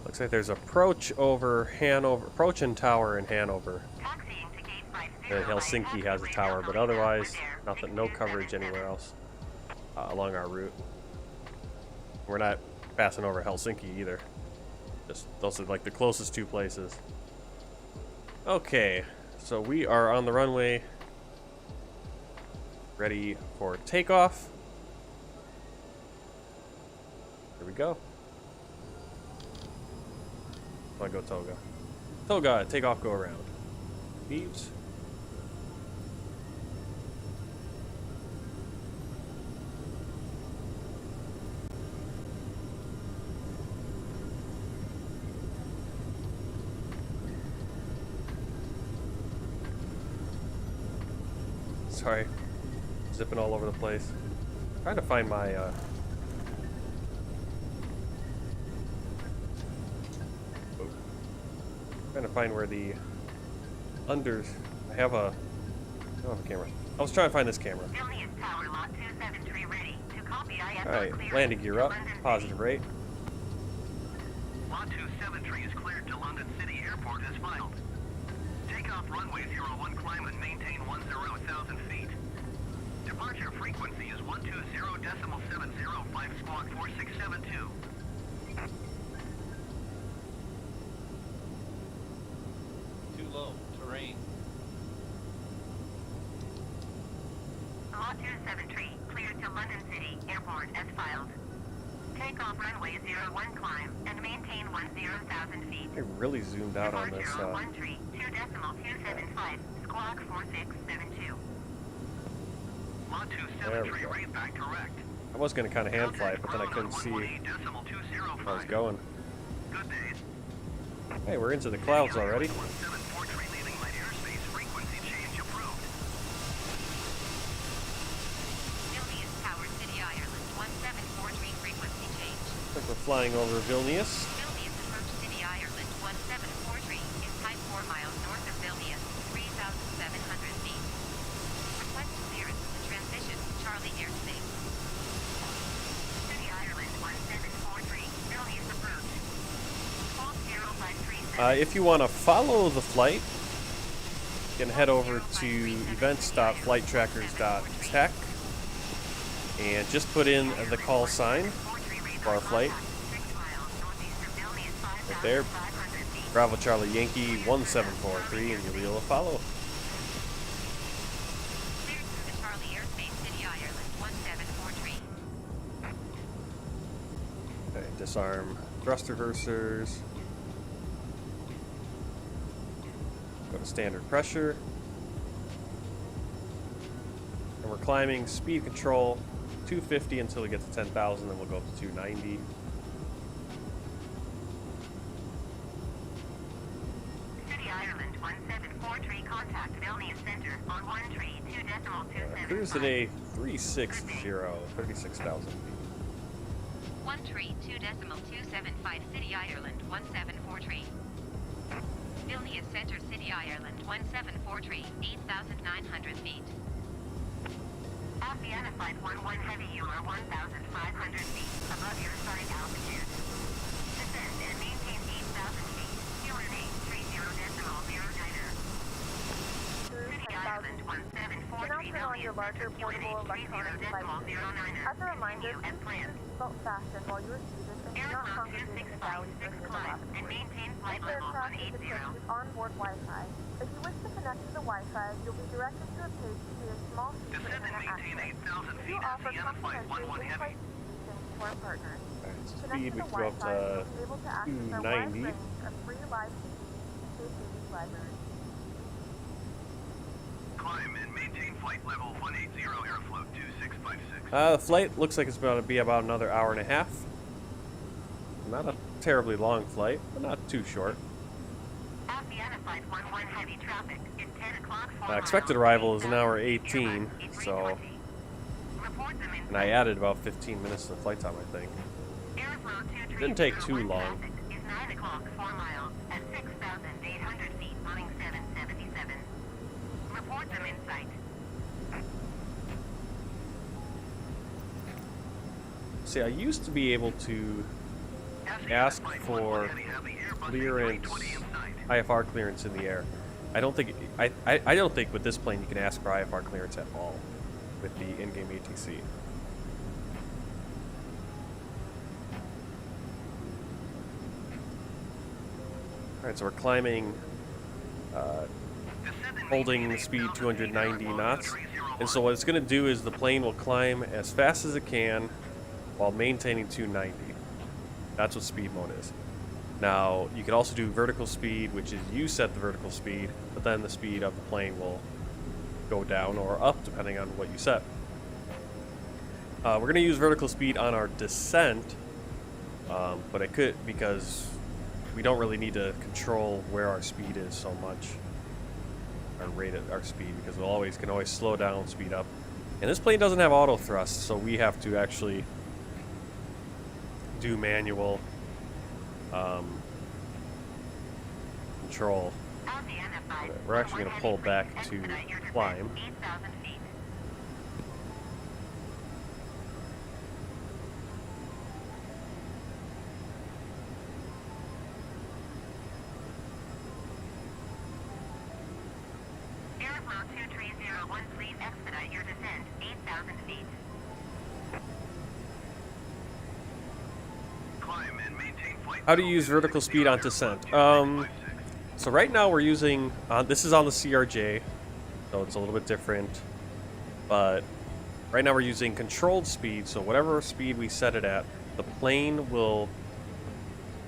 A: Looks like there's approach over Hanover, approach and tower in Hanover.
D: Taxiing to gate 50
A: And Helsinki has a tower, but otherwise, nothing, no coverage anywhere else along our route. We're not passing over Helsinki either. Just those are like the closest two places. Okay, so we are on the runway, ready for takeoff. Here we go. Come on, go Toga. Toga, take off, go around. Beeps. Sorry. Zipping all over the place. Trying to find my trying to find where the unders. I don't have a camera. I was trying to find this camera.
D: Vilnius Tower Lot 273 ready to copy ISR
A: Alright,
D: clearance.
A: landing gear up,
D: London
A: positive rate.
C: Lot 273 is cleared to London City Airport as filed. Takeoff runway 01, climb and maintain 10,000 feet. Departure frequency is 120.705 squawk 4672.
D: report as filed. Takeoff runway 01 climb and maintain 10,000 feet.
A: I really zoomed out on this.
D: Report 013.2.275, squawk 4672.
C: Lot
A: There we
C: 273,
A: go.
C: read back correct.
A: I was going to kind of hand fly it, but then I couldn't see where I was going.
C: Good days.
A: Hey, we're into the clouds already.
C: 1743 leaving light airspace, frequency change approved.
D: Vilnius Tower City, Ireland, 1743 frequency change.
A: Looks like we're flying over Vilnius.
D: Vilnius approach City, Ireland, 1743 is type 4 miles north of Vilnius, 3,700 feet. Request clearance to transition to Charlie airspace. City, Ireland, 1743, Vilnius approach. Hold 0537.
A: If you want to follow the flight, you can head over to events.flighttrackers.tech and just put in the call sign for our flight. Right there. Bravo Charlie Yankee 1743, and you'll be able to follow.
D: Cleared to the Charlie airspace, City, Ireland, 1743.
A: Okay, disarm thrust reversers. Go to standard pressure. And we're climbing speed control 250 until we get to 10,000, then we'll go up to 290.
D: City, Ireland, 1743, contact Vilnius Center on 132.275.
A: Cruise today 360, 36,000 feet.
D: 132.275, City, Ireland, 1743. Vilnius Center, City, Ireland, 1743, 8,900 feet. Alpha Unified 11 Heavy, you are 1,500 feet above your starting altitude. Descend and maintain 8,000 feet. QNH 30.090. City, Ireland, 1743,
B: Turn on your
D: Vilnius
B: larger
D: Center,
B: portable
D: QNH
B: electronic
D: 30.090.
B: As a reminder,
D: Continue as planned.
B: belt fasten while you are seated and do not
D: Aircraft
B: congregate in the
D: 265,
B: galleys or
D: 6
B: near the
D: climb and
B: lavatories.
D: maintain flight
B: This
D: levels
B: aircraft
D: on
B: is
D: 80.
B: equipped with onboard Wi-Fi. If you wish to connect to the Wi-Fi, you'll be directed to a page via a small sheet of
C: Descend and
B: internet
C: maintain
B: access.
C: 8,000
B: We
C: feet
B: do
C: as
B: offer
C: the Unified
B: complimentary
C: 11 Heavy.
B: in-flight communications to our partners.
A: Alright,
B: Connect
A: speed,
B: to
A: we
B: the
A: can go up
B: Wi-Fi,
A: to
B: you'll be able to access our wide
A: 290.
B: range of free live CDs and safe movies library.
C: Climb and maintain flight level 180, airflow 2656.
A: The flight looks like it's going to be about another hour and a half. Not a terribly long flight, but not too short.
D: Alpha Unified 11 Heavy traffic is 10 o'clock.
A: Expected arrival is an hour 18, so, and I added about 15 minutes to the flight time, I think. Didn't take too long.
D: Is 9 o'clock 4 miles at 6,800 feet, running 777. Report them in sight.
A: See, I used to be able to ask for clearance, IFR clearance in the air. I don't think I don't think with this plane you can ask for IFR clearance at all with the in-game ATC. Alright, so we're climbing, holding the speed 290 knots. And so what it's going to do is the plane will climb as fast as it can while maintaining 290. That's what speed mode is. Now, you can also do vertical speed, which is you set the vertical speed, but then the speed of the plane will go down or up depending on what you set. We're going to use vertical speed on our descent, but it could, because we don't really need to control where our speed is so much, our rate of our speed, because we can always slow down, speed up. And this plane doesn't have auto thrust, so we have to actually do manual control. We're actually going to pull back to climb.
D: Airflow 2301, please expedite your descent, 8,000 feet.
C: Climb and maintain flight
A: How to use vertical speed on descent. So right now we're using, this is on the CRJ, so it's a little bit different, but Right now we're using controlled speed, so whatever speed we set it at, the plane will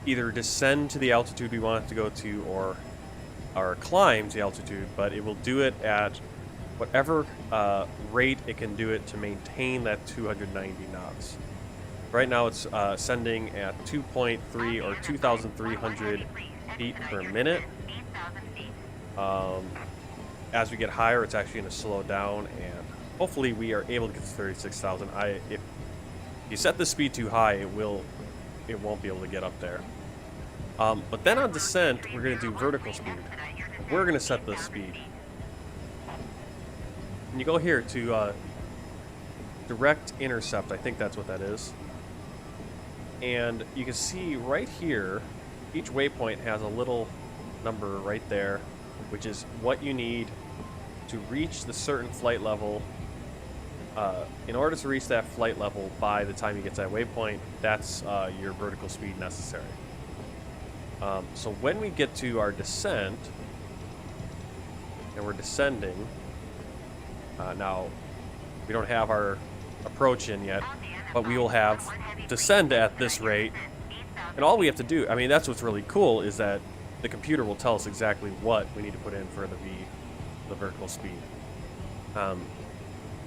A: either descend to the altitude we want it to go to or climb to the altitude, but it will do it at whatever rate it can do it to maintain that 290 knots. Right now it's ascending at 2.3 or 2,300 feet per minute. As we get higher, it's actually going to slow down, and hopefully we are able to get to 36,000. If you set the speed too high, it won't be able to get up there. But then on descent, we're going to do vertical speed. We're going to set the speed. And you go here to direct intercept. I think that's what that is. And you can see right here, each waypoint has a little number right there, which is what you need to reach the certain flight level. In order to reach that flight level by the time you get to that waypoint, that's your vertical speed necessary. So when we get to our descent, and we're descending, now we don't have our approach in yet, but we will have descend at this rate, and all we have to do, I mean, that's what's really cool, is that the computer will tell us exactly what we need to put in for the vertical speed.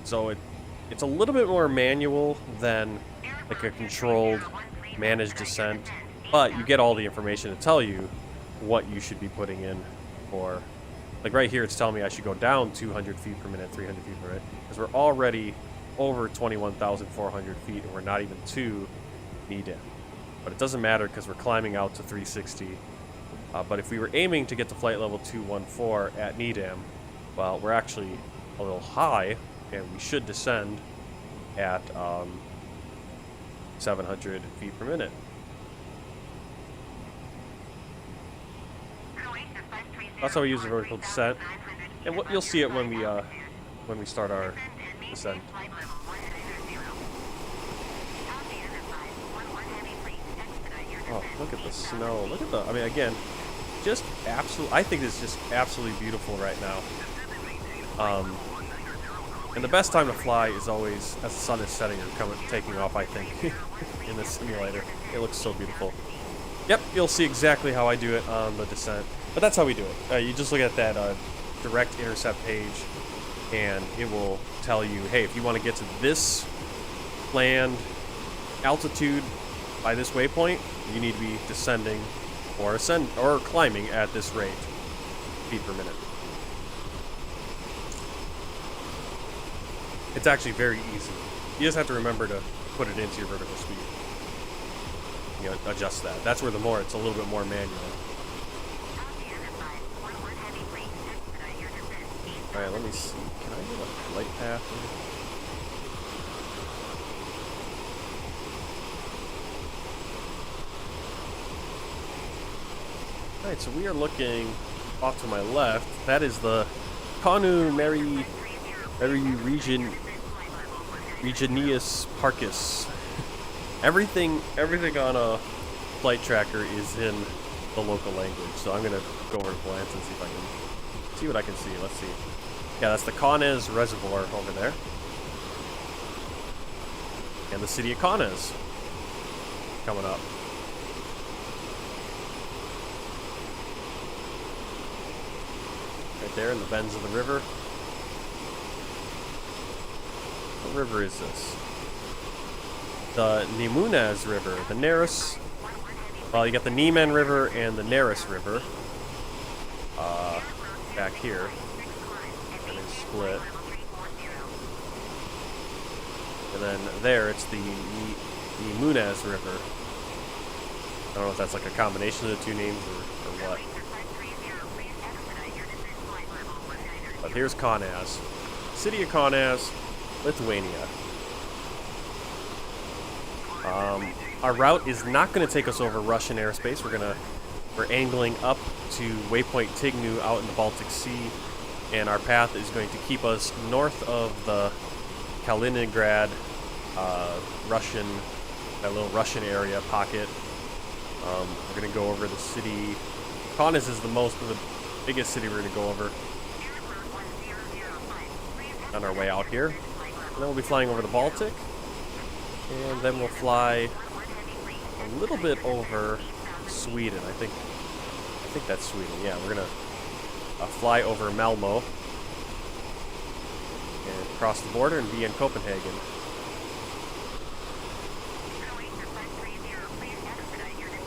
A: So it's a little bit more manual than like a controlled managed descent, but you get all the information to tell you what you should be putting in for. Like right here, it's telling me I should go down 200 feet per minute, 300 feet per minute, because we're already over 21,400 feet, and we're not even to NVIDIA. But it doesn't matter because we're climbing out to 360. But if we were aiming to get to flight level 214 at NEDAM, well, we're actually a little high, and we should descend at 700 feet per minute. That's how we use the vertical descent, and you'll see it when we start our descent. Oh, look at the snow! Look at the. I mean, again, just absolute. I think it's just absolutely beautiful right now. And the best time to fly is always as the sun is setting or taking off. I think in the simulator, it looks so beautiful. Yep, you'll see exactly how I do it on the descent. But that's how we do it. You just look at that direct intercept page, and it will tell you, hey, if you want to get to this planned altitude by this waypoint, you need to be descending or climbing at this rate, feet per minute. It's actually very easy. You just have to remember to put it into your vertical speed. You know, adjust that. That's where it's a little bit more manual. Alright, let me see. Can I get a flight path here? Alright, so we are looking off to my left. That is the Kanu Mary Regioneus Parkus. Everything on a flight tracker is in the local language. So I'm gonna go over to glance and see if I can see what I can see. Let's see. Yeah, that's the Kaunas Reservoir over there. And the city of Kaunas coming up. Right there in the bends of the river. What river is this? The Nemunas River. The Neris. Well, you got the Neman River and the Neris River. Back here. And they split. And then there, it's the Nemunas River. I don't know if that's like a combination of the two names or what. But here's Kaunas. City of Kaunas, Lithuania. Our route is not going to take us over Russian airspace. We're angling up to waypoint Tignu out in the Baltic Sea, and our path is going to keep us north of the Kaliningrad that little Russian area pocket. We're going to go over the city. Kaunas is the biggest city we're going to go over on our way out here. And then we'll be flying over the Baltic. And then we'll fly a little bit over Sweden. I think that's Sweden. Yeah, we're gonna fly over Malmo and cross the border and be in Copenhagen.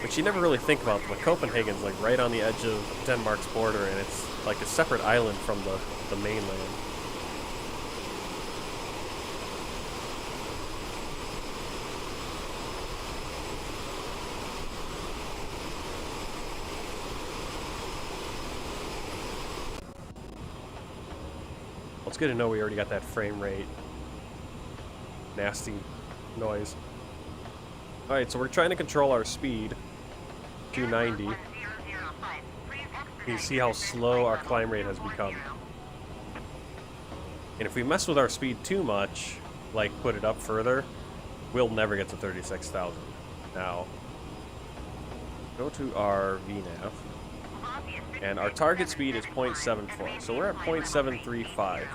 A: Which you never really think about, but Copenhagen's like right on the edge of Denmark's border, and it's like a separate island from the mainland. Well, it's good to know we already got that frame rate nasty noise. Alright, so we're trying to control our speed. 290. You see how slow our climb rate has become. And if we mess with our speed too much, like put it up further, we'll never get to 36,000. Now, go to our VNAV. And our target speed is 0.74. So we're at 0.735.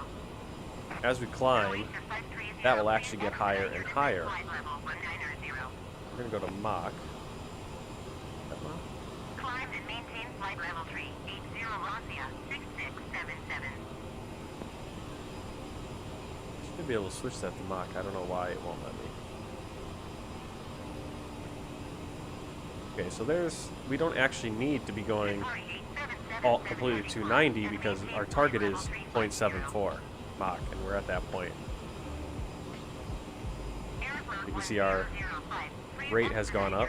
A: As we climb, that will actually get higher and higher. We're going to go to Mach.
D: Climb and maintain flight level 380 Russia 6677.
A: Should be able to switch that to Mach. I don't know why it won't let me. Okay, so we don't actually need to be going all completely 290 because our target is 0.74 Mach, and we're at that point. You can see our rate has gone up.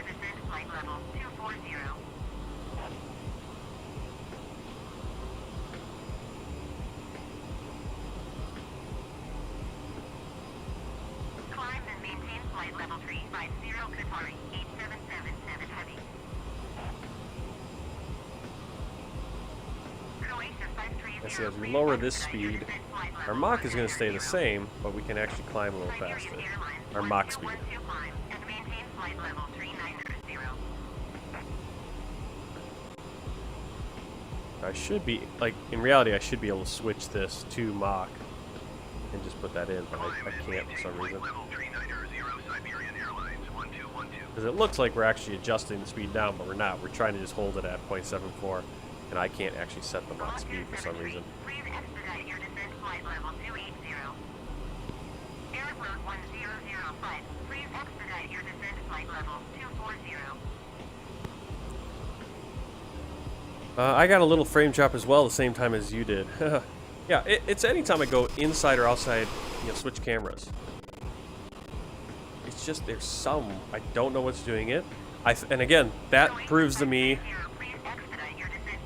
D: Climb and maintain flight level 350 Qatari 8777 heavy.
A: I see as we lower this speed, our Mach is going to stay the same, but we can actually climb a little faster. Our Mach speed. I should be, like, in reality, I should be able to switch this to Mach and just put that in, but I can't for some reason. Because it looks like we're actually adjusting the speed down, but we're not. We're trying to just hold it at 0.74, and I can't actually set the Mach speed for some reason. I got a little frame drop as well, the same time as you did. Yeah, it's anytime I go inside or outside, switch cameras. It's just there's some I don't know what's doing it. And again, that proves to me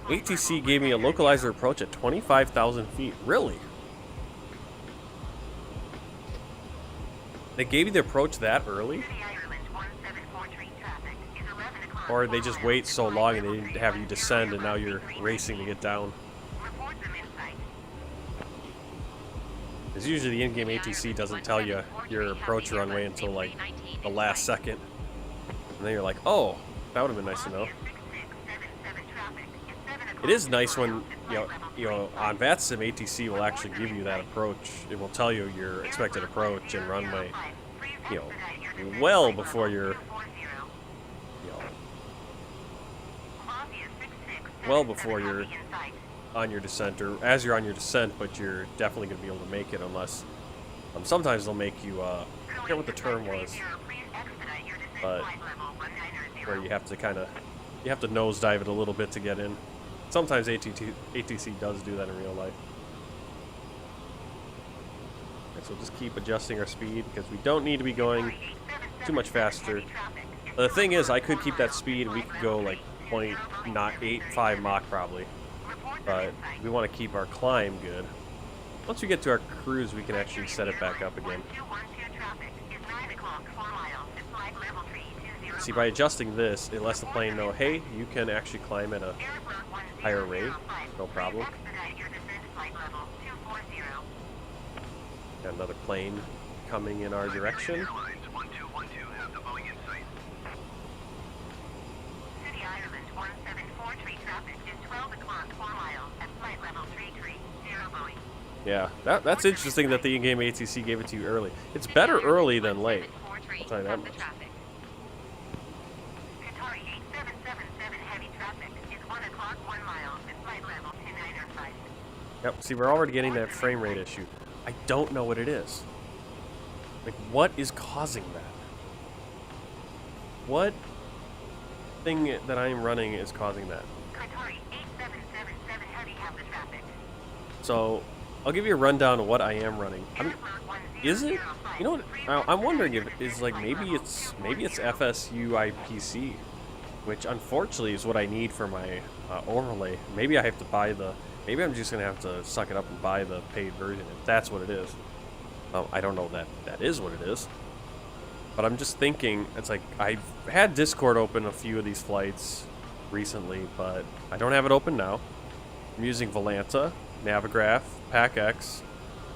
A: ATC gave me a localizer approach at 25,000 feet. Really? They gave you the approach that early? Or they just wait so long and they didn't have you descend and now you're racing to get down? Because usually the in-game ATC doesn't tell you your approach runway until like the last second. And then you're like, oh, that would have been nice to know. It is nice when, on VATSIM, ATC will actually give you that approach. It will tell you your expected approach and runway, well before you're, on your descent, or as you're on your descent, but you're definitely going to be able to make it unless, sometimes they'll make you, I forget what the term was, but where you have to nosedive it a little bit to get in. Sometimes ATC does do that in real life. Okay, so we'll just keep adjusting our speed because we don't need to be going too much faster. The thing is, I could keep that speed and we could go like 0.85 Mach probably. But we want to keep our climb good. Once we get to our cruise, we can actually set it back up again. See, by adjusting this, it lets the plane know, hey, you can actually climb at a higher rate, no problem. Got another plane coming in our direction. Yeah, that's interesting that the in-game ATC gave it to you early. It's better early than late. I'll tell you that much.
D: Qatari 8777 heavy traffic is 1 o'clock 1 mile with flight level 2905.
A: Yep, see, we're already getting that frame rate issue. I don't know what it is. Like, what is causing that? What thing that I'm running is causing that?
D: Qatari 8777 heavy have the traffic.
A: So, I'll give you a rundown of what I am running. Is it? You know what? I'm wondering if it's like maybe it's FSU IPC, which unfortunately is what I need for my overlay. Maybe I have to buy the. Maybe I'm just gonna have to suck it up and buy the paid version if that's what it is. I don't know that that is what it is, but I'm just thinking. It's like I've had Discord open a few of these flights recently, but I don't have it open now. I'm using Volanta, Navigraph, PackX,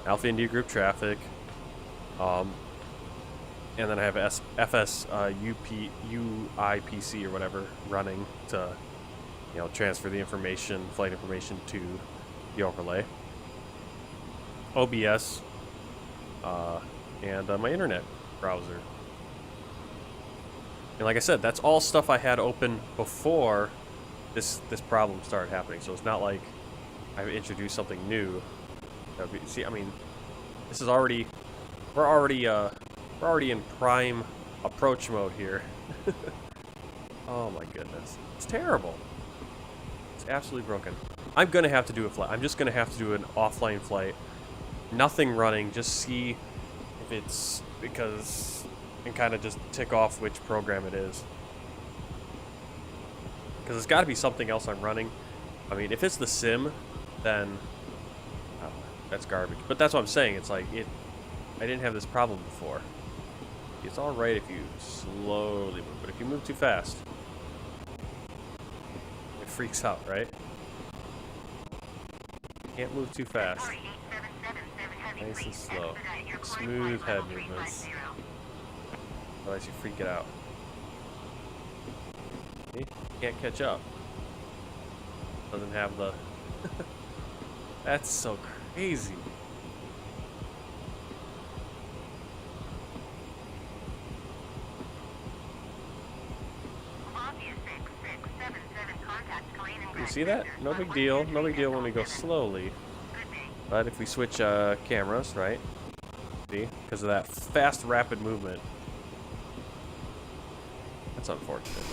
A: Alpha India Group Traffic, and then I have UIPC or whatever running to, transfer the information, flight information to the overlay. OBS, and my internet browser. And like I said, that's all stuff I had open before this problem started happening. So it's not like I've introduced something new. See, I mean, this is already we're already in prime approach mode here. Oh my goodness, it's terrible. It's absolutely broken. I'm gonna have to do a flight. I'm just gonna have to do an offline flight. Nothing running. Just see if it's and kind of just tick off which program it is. Because it's got to be something else I'm running. I mean, if it's the sim, then that's garbage. But that's what I'm saying. It's like I didn't have this problem before. It's all right if you slowly move, but if you move too fast, it freaks out, right? Can't move too fast. Nice and slow. Smooth head movements. Otherwise you freak it out. See? Can't catch up. Doesn't have the... That's so crazy. You see that? No big deal. No big deal when we go slowly. But if we switch cameras, right? See? Because of that fast, rapid movement. That's unfortunate.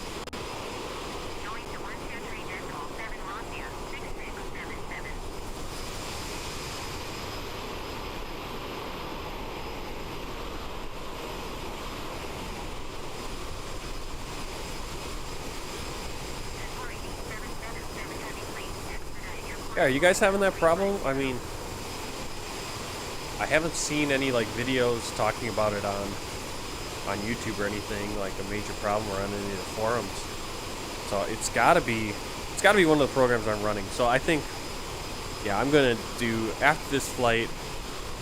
A: Yeah, are you guys having that problem? I mean, I haven't seen any like videos talking about it on YouTube or anything, like a major problem or on any of the forums. So it's gotta be one of the programs I'm running. So I think, yeah, I'm gonna do, after this flight,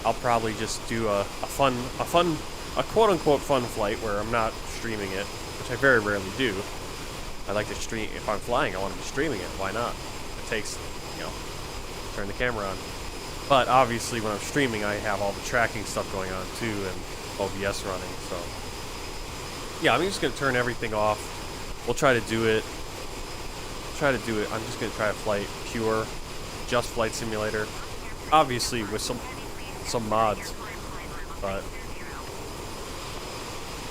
A: I'll probably just do a quote unquote fun flight where I'm not streaming it, which I very rarely do. I like to stream, if I'm flying, I want to be streaming it. Why not? It takes, turn the camera on. But obviously when I'm streaming, I have all the tracking stuff going on too, and OBS running, so. Yeah, I'm just going to turn everything off. We'll try to do it. I'm just going to try a flight pure, just flight simulator. Obviously with some mods, but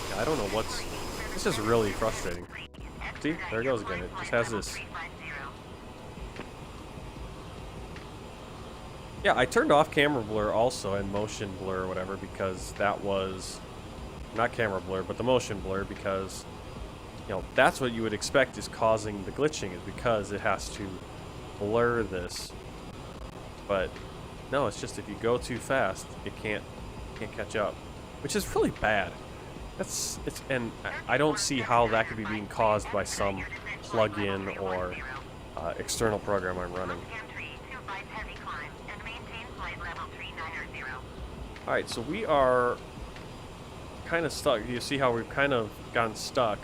A: yeah, I don't know this is really frustrating. See, there it goes again. It just has this. Yeah, I turned off camera blur also and motion blur or whatever because that was not camera blur, but the motion blur, because that's what you would expect is causing the glitching, is because it has to blur this. But no, it's just if you go too fast, it can't catch up, which is really bad. And I don't see how that could be being caused by some plug-in or external program I'm running. Alright, so we are kind of stuck. You see how we've kind of gotten stuck,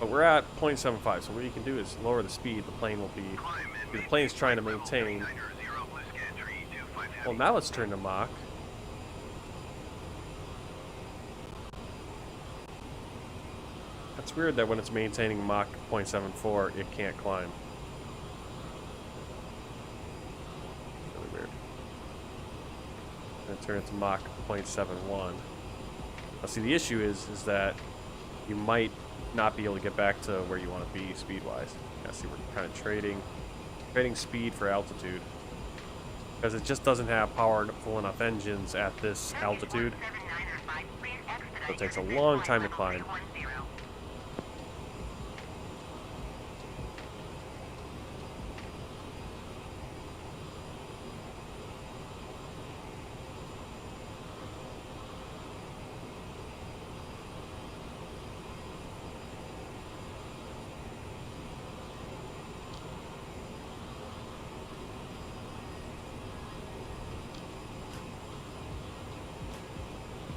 A: but we're at 0.75, so what you can do is lower the speed. The plane is trying to maintain Well, now let's turn to Mach. That's weird that when it's maintaining Mach 0.74, it can't climb. Really weird. And turn it to Mach 0.71. Now, see, the issue is that you might not be able to get back to where you want to be speed-wise. Yeah, see, we're kind of trading speed for altitude because it just doesn't have powerful enough engines at this altitude. So it takes a long time to climb.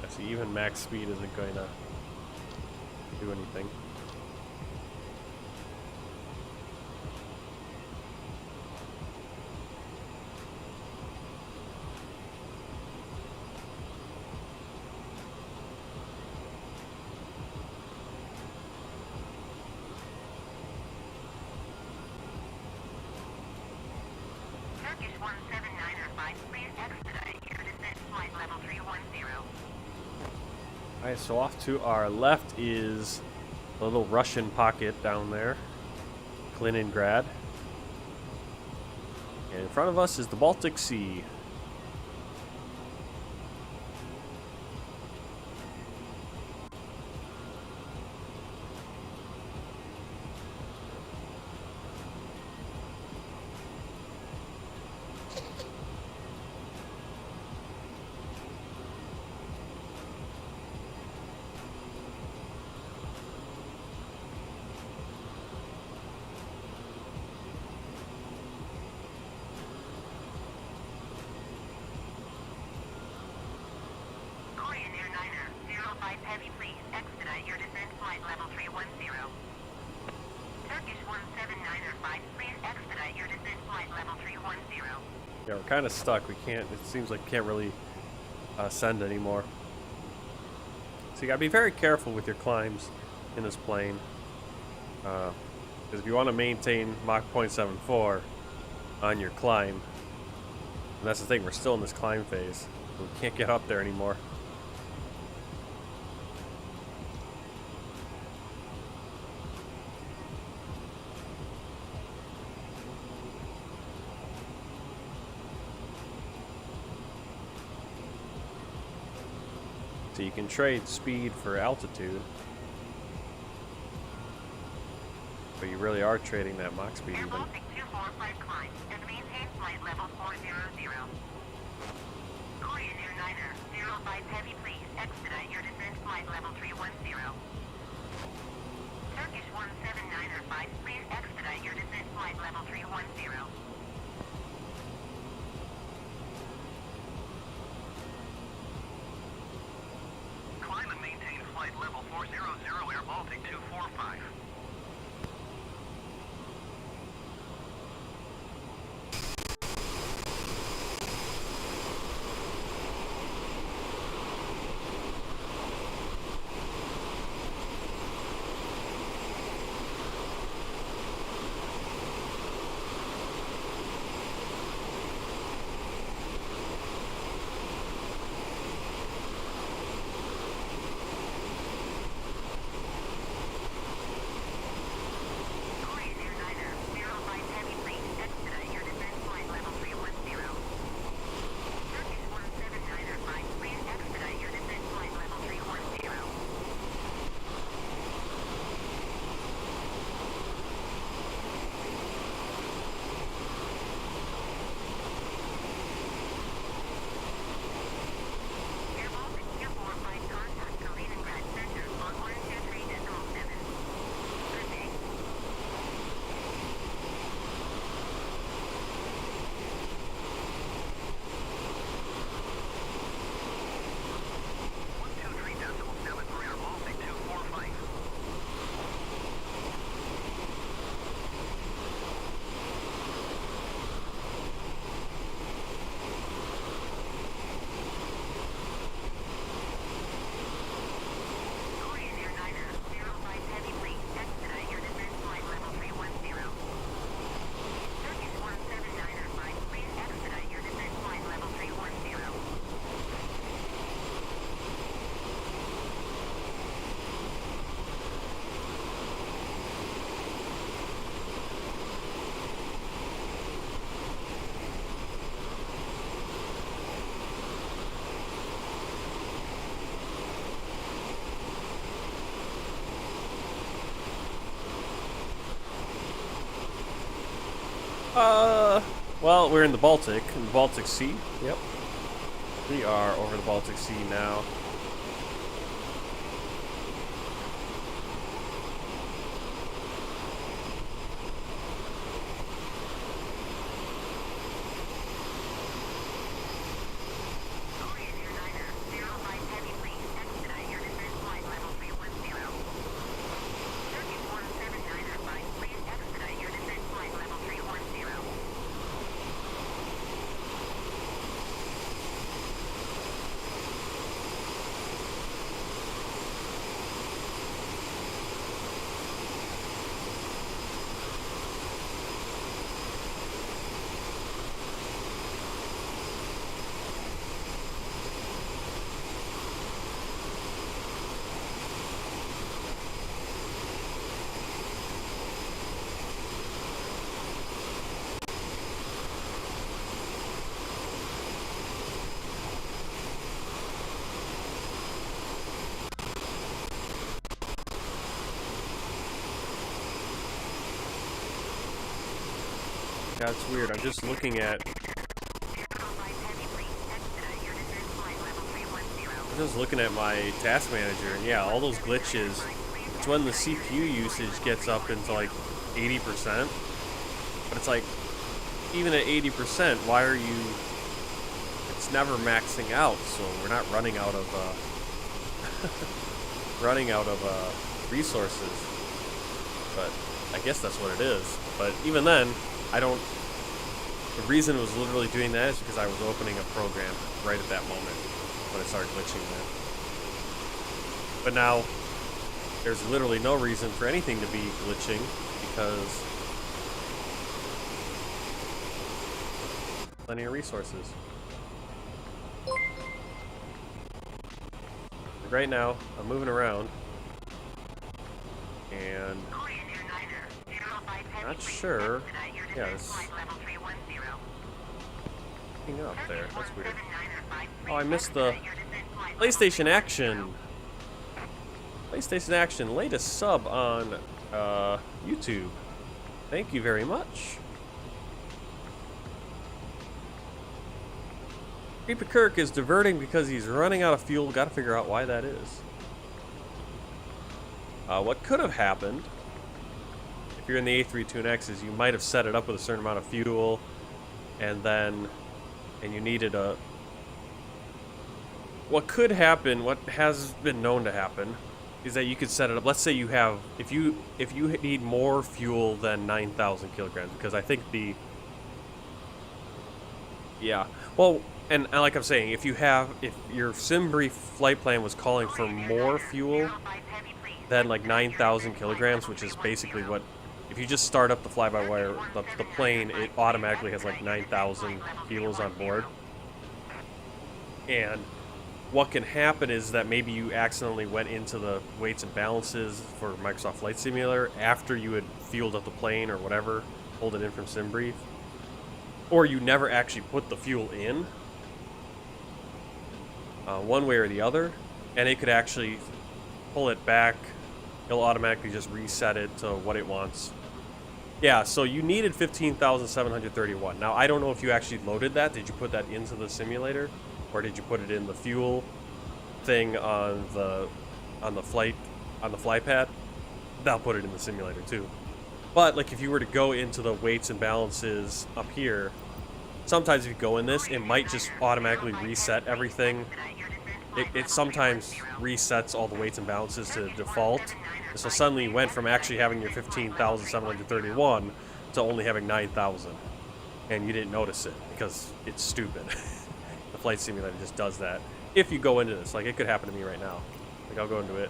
A: See, even max speed isn't going to do anything.
D: Turkish 17905, please expedite your descent flight level 310.
A: Alright, so off to our left is a little Russian pocket down there, Kaliningrad. And in front of us is the Baltic Sea.
D: Heavy, please expedite your descent flight level 310. Turkish 17905, please expedite your descent flight level 310.
A: Yeah, we're kind of stuck. We can't, it seems like we can't really ascend anymore. So you gotta be very careful with your climbs in this plane. Because if you want to maintain Mach 0.74 on your climb, and that's the thing, we're still in this climb phase. So we can't get up there anymore. So you can trade speed for altitude, but you really are trading that Mach speed even.
D: Baltic 245 climb and maintain flight level 400. Korean Airliner 05 Heavy, please expedite your descent flight level 310. Turkish 17905, please expedite your descent flight level 310.
C: Climb and maintain flight level 400 Air Baltic 245.
A: Well, we're in the Baltic Sea. Yep. We are over the Baltic Sea now. That's weird. I'm just looking at. I'm just looking at my task manager, and yeah, all those glitches. It's when the CPU usage gets up into like 80%. But it's like, even at 80%, why are you? It's never maxing out, so we're not running out of resources. But I guess that's what it is. But even then, I don't. The reason it was literally doing that is because I was opening a program right at that moment when it started glitching there. But now, there's literally no reason for anything to be glitching because plenty of resources. Right now, I'm moving around and not sure. Yeah, it's picking up there. That's weird. Oh, I missed the PlayStation Action. PlayStation Action, latest sub on YouTube. Thank you very much. Creepy Kirk is diverting because he's running out of fuel. Got to figure out why that is. What could have happened if you're in the A32X is you might have set it up with a certain amount of fuel, and you needed a. What could happen? What has been known to happen is that you could set it up. Let's say you have, if you need more fuel than 9,000 kilograms, because I think the. Yeah. Well. And like I'm saying, if your SimBrief flight plan was calling for more fuel than like 9,000 kilograms, which is basically what, if you just start up the fly-by-wire, the plane, it automatically has like 9,000 kilos on board. And what can happen is that maybe you accidentally went into the weights and balances for Microsoft Flight Simulator after you had fueled up the plane or whatever, pulled it in from SimBrief, or you never actually put the fuel in. One way or the other, and it could actually pull it back. It'll automatically just reset it to what it wants. Yeah, so you needed 15,731. Now I don't know if you actually loaded that. Did you put that into the simulator, or did you put it in the fuel thing on the fly pad? That'll put it in the simulator too. But like if you were to go into the weights and balances up here, sometimes if you go in this, it might just automatically reset everything. It sometimes resets all the weights and balances to default. And so suddenly you went from actually having your 15,731 to only having 9,000. And you didn't notice it because it's stupid. The flight simulator just does that. If you go into this, like it could happen to me right now. Like I'll go into it.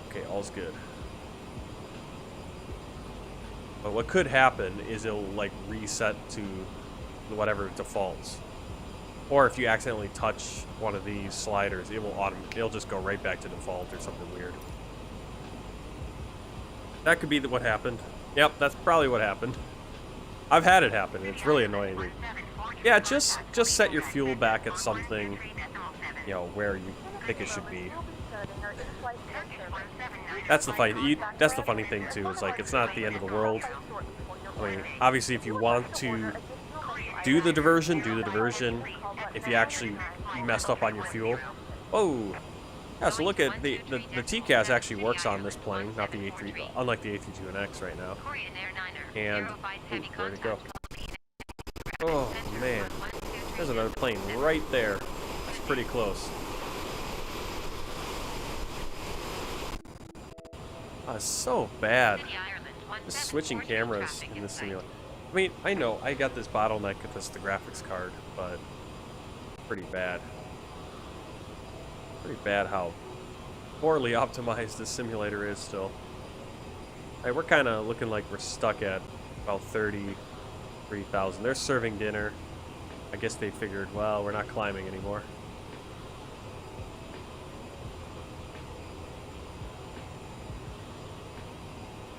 A: Okay, all's good. But what could happen is it'll like reset to whatever defaults. Or if you accidentally touch one of these sliders, it'll just go right back to default or something weird. That could be what happened. Yep, that's probably what happened. I've had it happen. It's really annoying. Yeah, just set your fuel back at something, you know, where you think it should be. That's the funny thing too. It's like it's not the end of the world. I mean, obviously if you want to do the diversion, do the diversion. If you actually messed up on your fuel. Oh! Yeah, so look at the TCAS actually works on this plane, not the A3, unlike the A320X right now. And, ooh, where'd it go? Oh, man. There's another plane right there. That's pretty close. Oh, it's so bad. Just switching cameras in this simulator. I mean, I know, I got this bottleneck with the graphics card, but pretty bad. Pretty bad how poorly optimized this simulator is still. Alright, we're kind of looking like we're stuck at about 33,000. They're serving dinner. I guess they figured, well, we're not climbing anymore.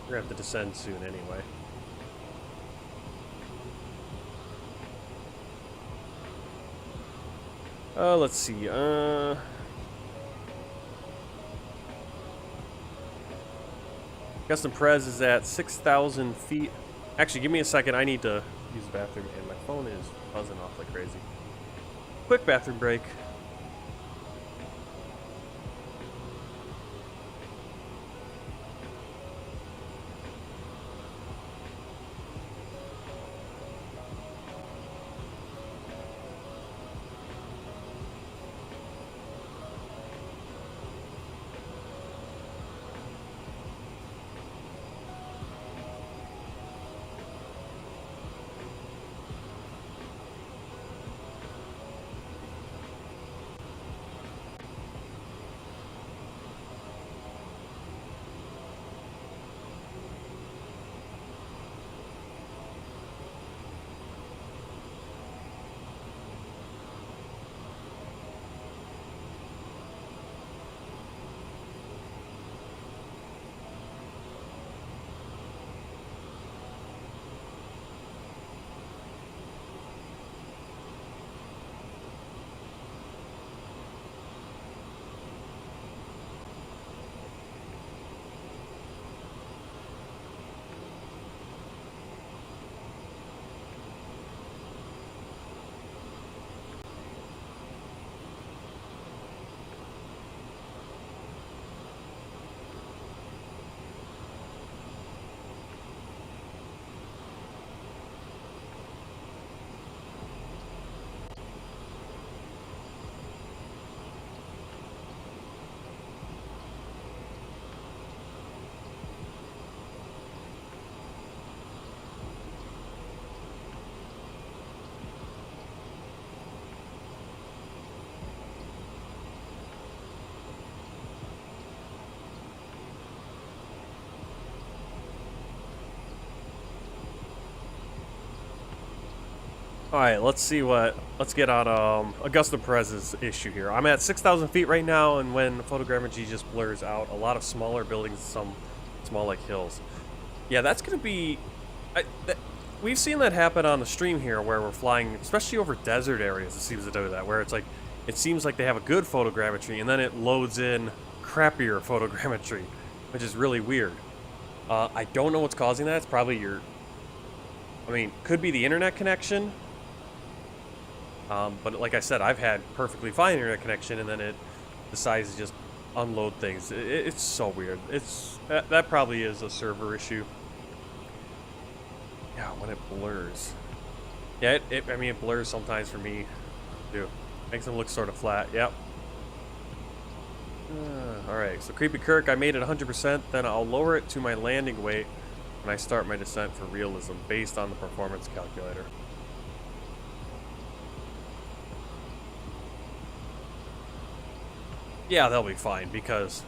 A: We're gonna have to descend soon anyway. Let's see, Custom Prez is at 6,000 feet. Actually, give me a second. I need to use the bathroom, and my phone is buzzing off like crazy. Quick bathroom break. Alright, let's get on Augusta Perez's issue here. I'm at 6,000 feet right now, and when photogrammetry just blurs out a lot of smaller buildings, some small like hills. Yeah, that's going to be... we've seen that happen on the stream here, where we're flying, especially over desert areas, it seems to do that, where it's like, it seems like they have a good photogrammetry, and then it loads in crappier photogrammetry, which is really weird. I don't know what's causing that. It's probably your... I mean, could be the internet connection. But like I said, I've had perfectly fine internet connection, and then it decides to just unload things. It's so weird. That probably is a server issue. Yeah, when it blurs. Yeah, I mean, it blurs sometimes for me, too. Makes them look sort of flat. Yep. Alright, so Creepy Kirk, I made it 100%, then I'll lower it to my landing weight when I start my descent for realism, based on the performance calculator. Yeah, they'll be fine, because,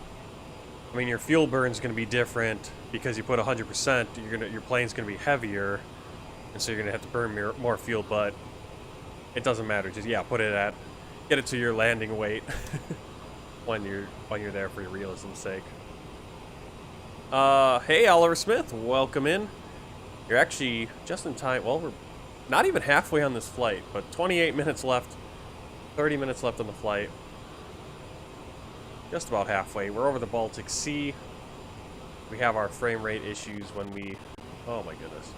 A: I mean, your fuel burn's going to be different, because you put 100%, your plane's going to be heavier, and so you're going to have to burn more fuel, but it doesn't matter. Just, yeah, get it to your landing weight when you're there for your realism's sake. Hey, Oliver Smith, welcome in. You're actually just in time. Well, we're not even halfway on this flight, but 28 minutes left, 30 minutes left on the flight. Just about halfway. We're over the Baltic Sea. We have our frame rate issues when we... Oh my goodness.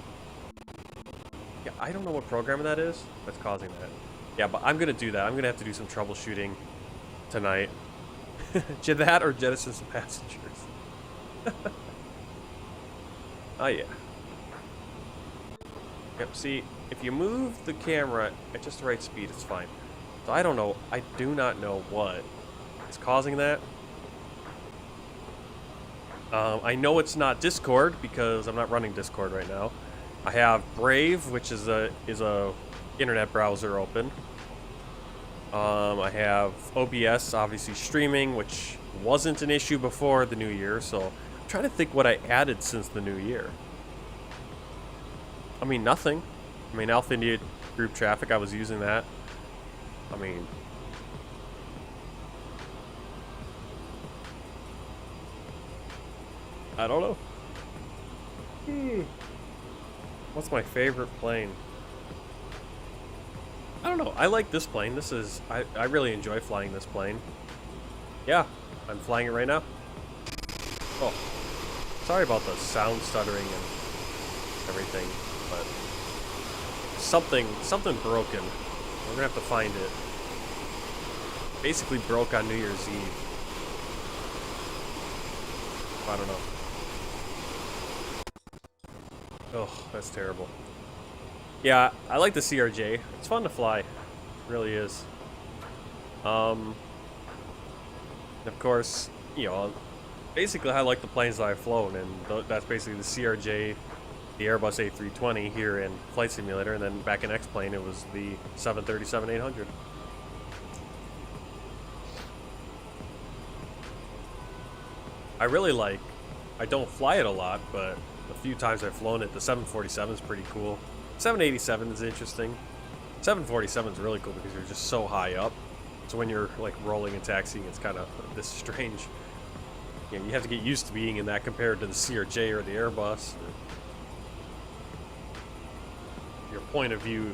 A: I don't know what program that is that's causing that. Yeah, but I'm gonna do that. I'm gonna have to do some troubleshooting tonight. That or jettison some passengers. Oh yeah. Yep, see, if you move the camera at just the right speed, it's fine. So I don't know, I do not know what is causing that. I know it's not Discord because I'm not running Discord right now. I have Brave, which is a internet browser open. I have OBS, obviously streaming, which wasn't an issue before the new year. So I'm trying to think what I added since the new year. I mean, nothing. I mean, Alpha India group traffic, I was using that. I mean, I don't know. What's my favorite plane? I don't know. I like this plane. This is... I really enjoy flying this plane. Yeah, I'm flying it right now. Oh, sorry about the sound stuttering and everything, but something broken. We're gonna have to find it. Basically broke on New Year's Eve. I don't know. Oh, that's terrible. Yeah, I like the CRJ. It's fun to fly. It really is. Of course, you know, basically I like the planes that I've flown, and that's basically the CRJ, the Airbus A320 here in Flight Simulator, and then back in X-Plane it was the 737-800. I really like, I don't fly it a lot, but the few times I've flown it, the 747 is pretty cool. 787 is interesting. 747 is really cool because you're just so high up. So when you're like rolling and taxiing, it's kind of this strange. You know, you have to get used to being in that compared to the CRJ or the Airbus. Your point of view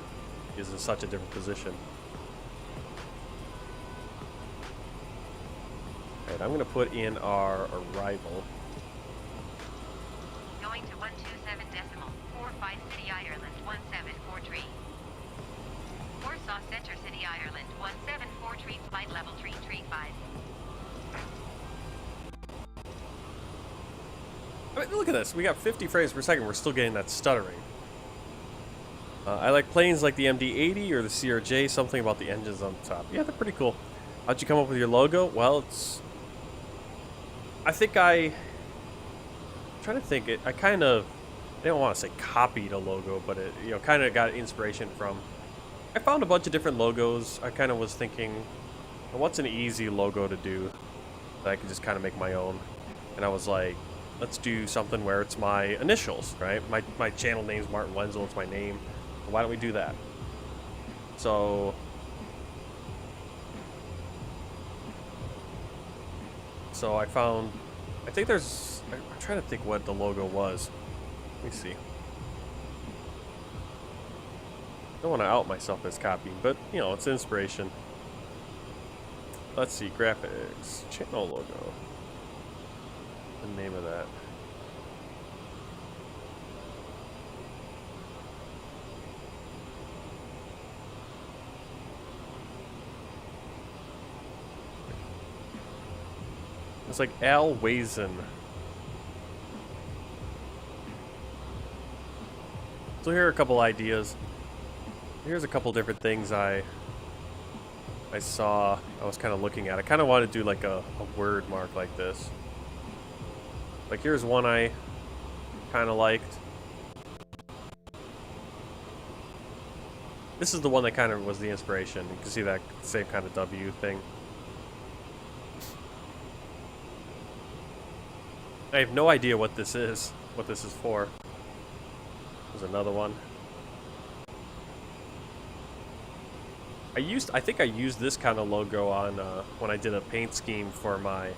A: is in such a different position. Alright, I'm going to put in our arrival.
D: Going to 127.45 City, Ireland, 174 Warsaw Center City, Ireland, 174 flight level 335.
A: I mean, look at this. We got 50 frames per second. We're still getting that stuttering. I like planes like the MD-80 or the CRJ. Something about the engines on the top. Yeah, they're pretty cool. How'd you come up with your logo? Well, it's... I think I'm trying to think. I kind of... I don't want to say copied a logo, but it, you know, kind of got inspiration from... I found a bunch of different logos. I kind of was thinking, what's an easy logo to do that I could just kind of make my own? And I was like, let's do something where it's my initials, right? My channel name's Martin Wenzel. It's my name. Why don't we do that? So I found, I think there's, I'm trying to think what the logo was. Let me see. I don't want to out myself as copying, but you know, it's inspiration. Let's see, graphics, channel logo. The name of that. It's like Al Wazen. So here are a couple ideas. Here's a couple different things I saw. I was kind of looking at. I kind of want to do like a word mark like this. Like here's one I kind of liked. This is the one that kind of was the inspiration. You can see that same kind of W thing. I have no idea what this is for. There's another one. I think I used this kind of logo on when I did a paint scheme for my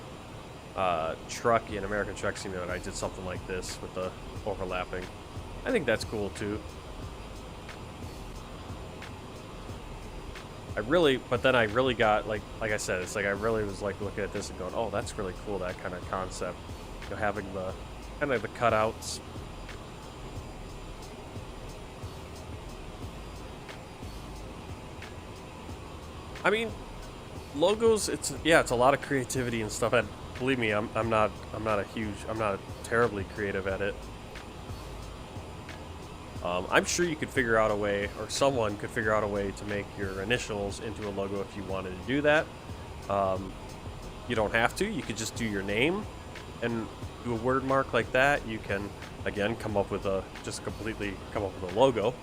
A: truck in American Truck Simulator. I did something like this with the overlapping. I think that's cool too. But then I really got like I said, it's like I really was like looking at this and going, oh, that's really cool, that kind of concept. You know, having the kind of the cutouts. I mean, logos, it's a lot of creativity and stuff. And believe me, I'm not terribly creative at it. I'm sure you could figure out a way, or someone could figure out a way to make your initials into a logo if you wanted to do that. You don't have to. You could just do your name and do a word mark like that. You can, again, come up with a logo.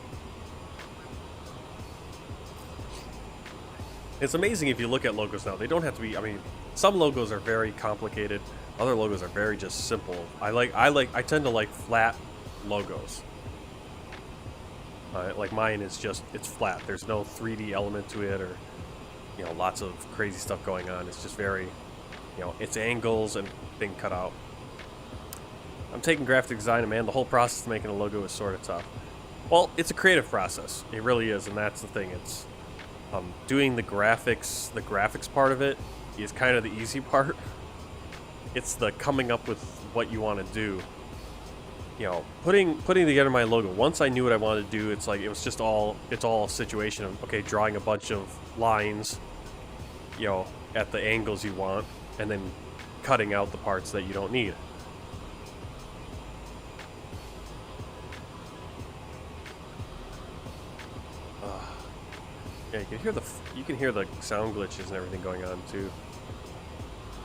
A: It's amazing if you look at logos now. They don't have to be, I mean, some logos are very complicated. Other logos are very just simple. I tend to like flat logos. Like mine is just, it's flat. There's no 3D element to it, or, you know, lots of crazy stuff going on. It's just very, you know, it's angles and thing cut out. I'm taking graphic design, and man, the whole process of making a logo is sort of tough. Well, it's a creative process. It really is, and that's the thing. It's doing the graphics part of it is kind of the easy part. It's the coming up with what you want to do. You know, putting together my logo. Once I knew what I wanted to do, it's like it's all a situation of, okay, drawing a bunch of lines, you know, at the angles you want, and then cutting out the parts that you don't need. Yeah, you can hear the sound glitches and everything going on too.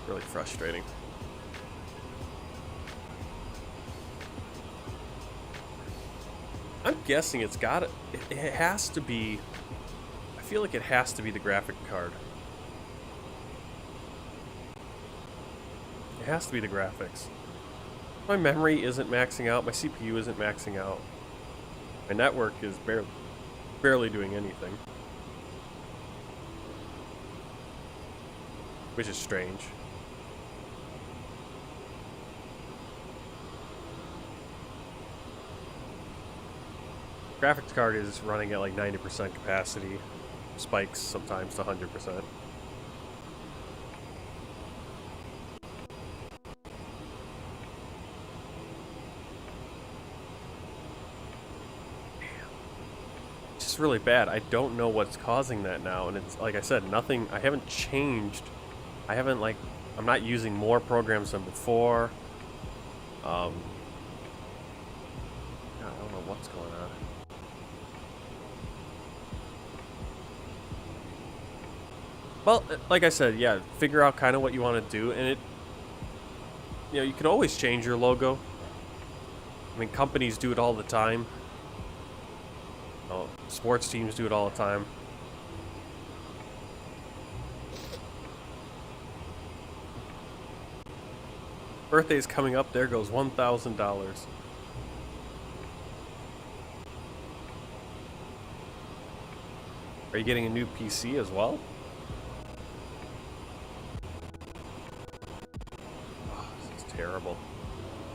A: Really frustrating. I'm guessing it has to be, I feel like it has to be the graphic card. It has to be the graphics. My memory isn't maxing out, my CPU isn't maxing out. My network is barely doing anything. Which is strange. Graphics card is running at like 90% capacity. Spikes sometimes to 100%. It's just really bad. I don't know what's causing that now, and it's like I said, nothing. I haven't changed. I'm not using more programs than before. I don't know what's going on. Well, like I said, yeah, figure out kind of what you want to do, and you know, you can always change your logo. I mean, companies do it all the time. Oh, sports teams do it all the time. Birthday's coming up. There goes $1,000. Are you getting a new PC as well? Oh, this is terrible.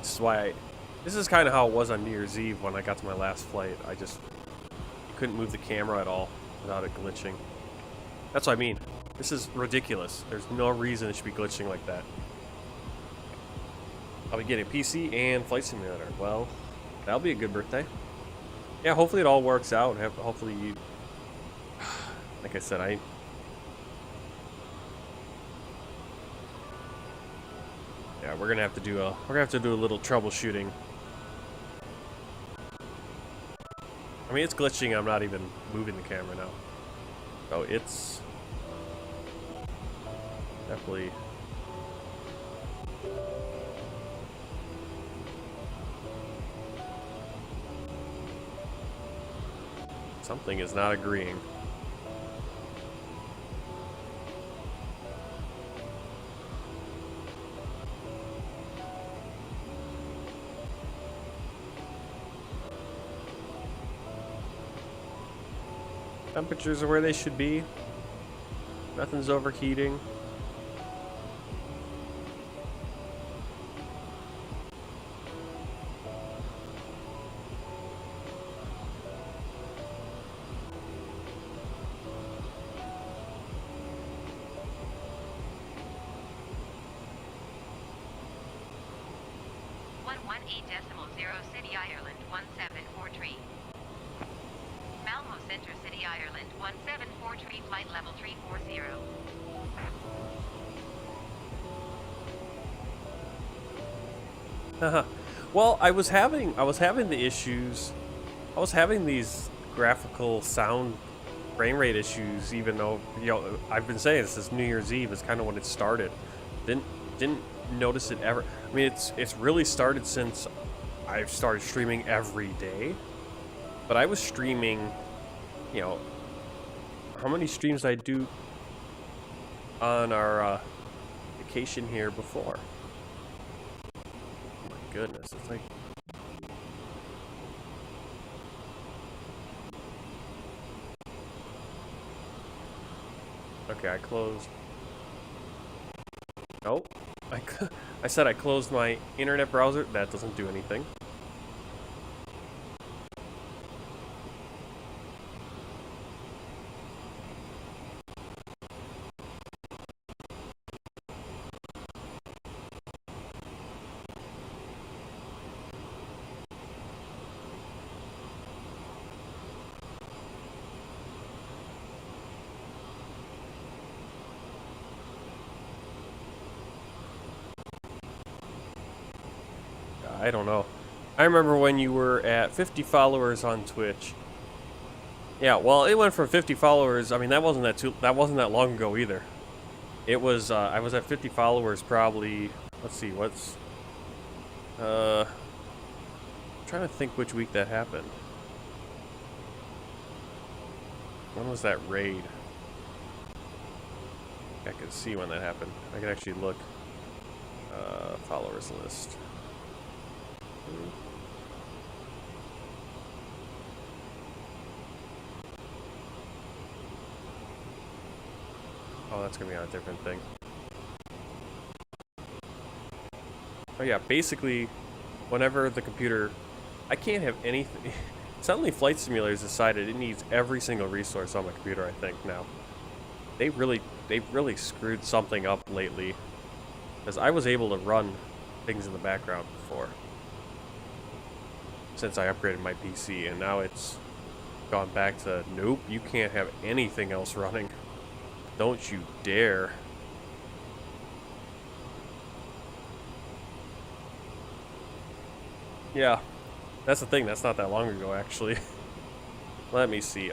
A: This is kind of how it was on New Year's Eve when I got to my last flight. I just couldn't move the camera at all without it glitching. That's what I mean. This is ridiculous. There's no reason it should be glitching like that. I'll be getting a PC and Flight Simulator. Well, that'll be a good birthday. Yeah, hopefully it all works out. Hopefully you... Like I said, yeah, we're gonna have to do a little troubleshooting. I mean, it's glitching. I'm not even moving the camera now. So it's definitely... Something is not agreeing. Temperatures are where they should be. Nothing's overheating.
D: Malmo Centre City, Ireland, 174 flight level 340.
A: Well, I was having the issues. I was having these graphical sound frame rate issues, even though, you know, I've been saying this is New Year's Eve is kind of when it started. Didn't notice it ever. I mean, it's really started since I've started streaming every day. But I was streaming, you know, how many streams I do on our vacation here before? Oh my goodness, it's like. Okay, I closed. Nope. I said I closed my internet browser. That doesn't do anything. I don't know. I remember when you were at 50 followers on Twitch. Yeah, well, it went from 50 followers. I mean, that wasn't that long ago either. It was I was at 50 followers probably. Let's see, what's I'm trying to think which week that happened. When was that raid? I can see when that happened. I can actually look. Followers list. Oh, that's gonna be on a different thing. Oh yeah, basically, whenever the computer, I can't have anything. Suddenly, Flight Simulator's decided it needs every single resource on my computer. I think now, they've really screwed something up lately, because I was able to run things in the background before, since I upgraded my PC, and now it's gone back to nope, you can't have anything else running. Don't you dare. Yeah, that's the thing, that's not that long ago actually. Let me see,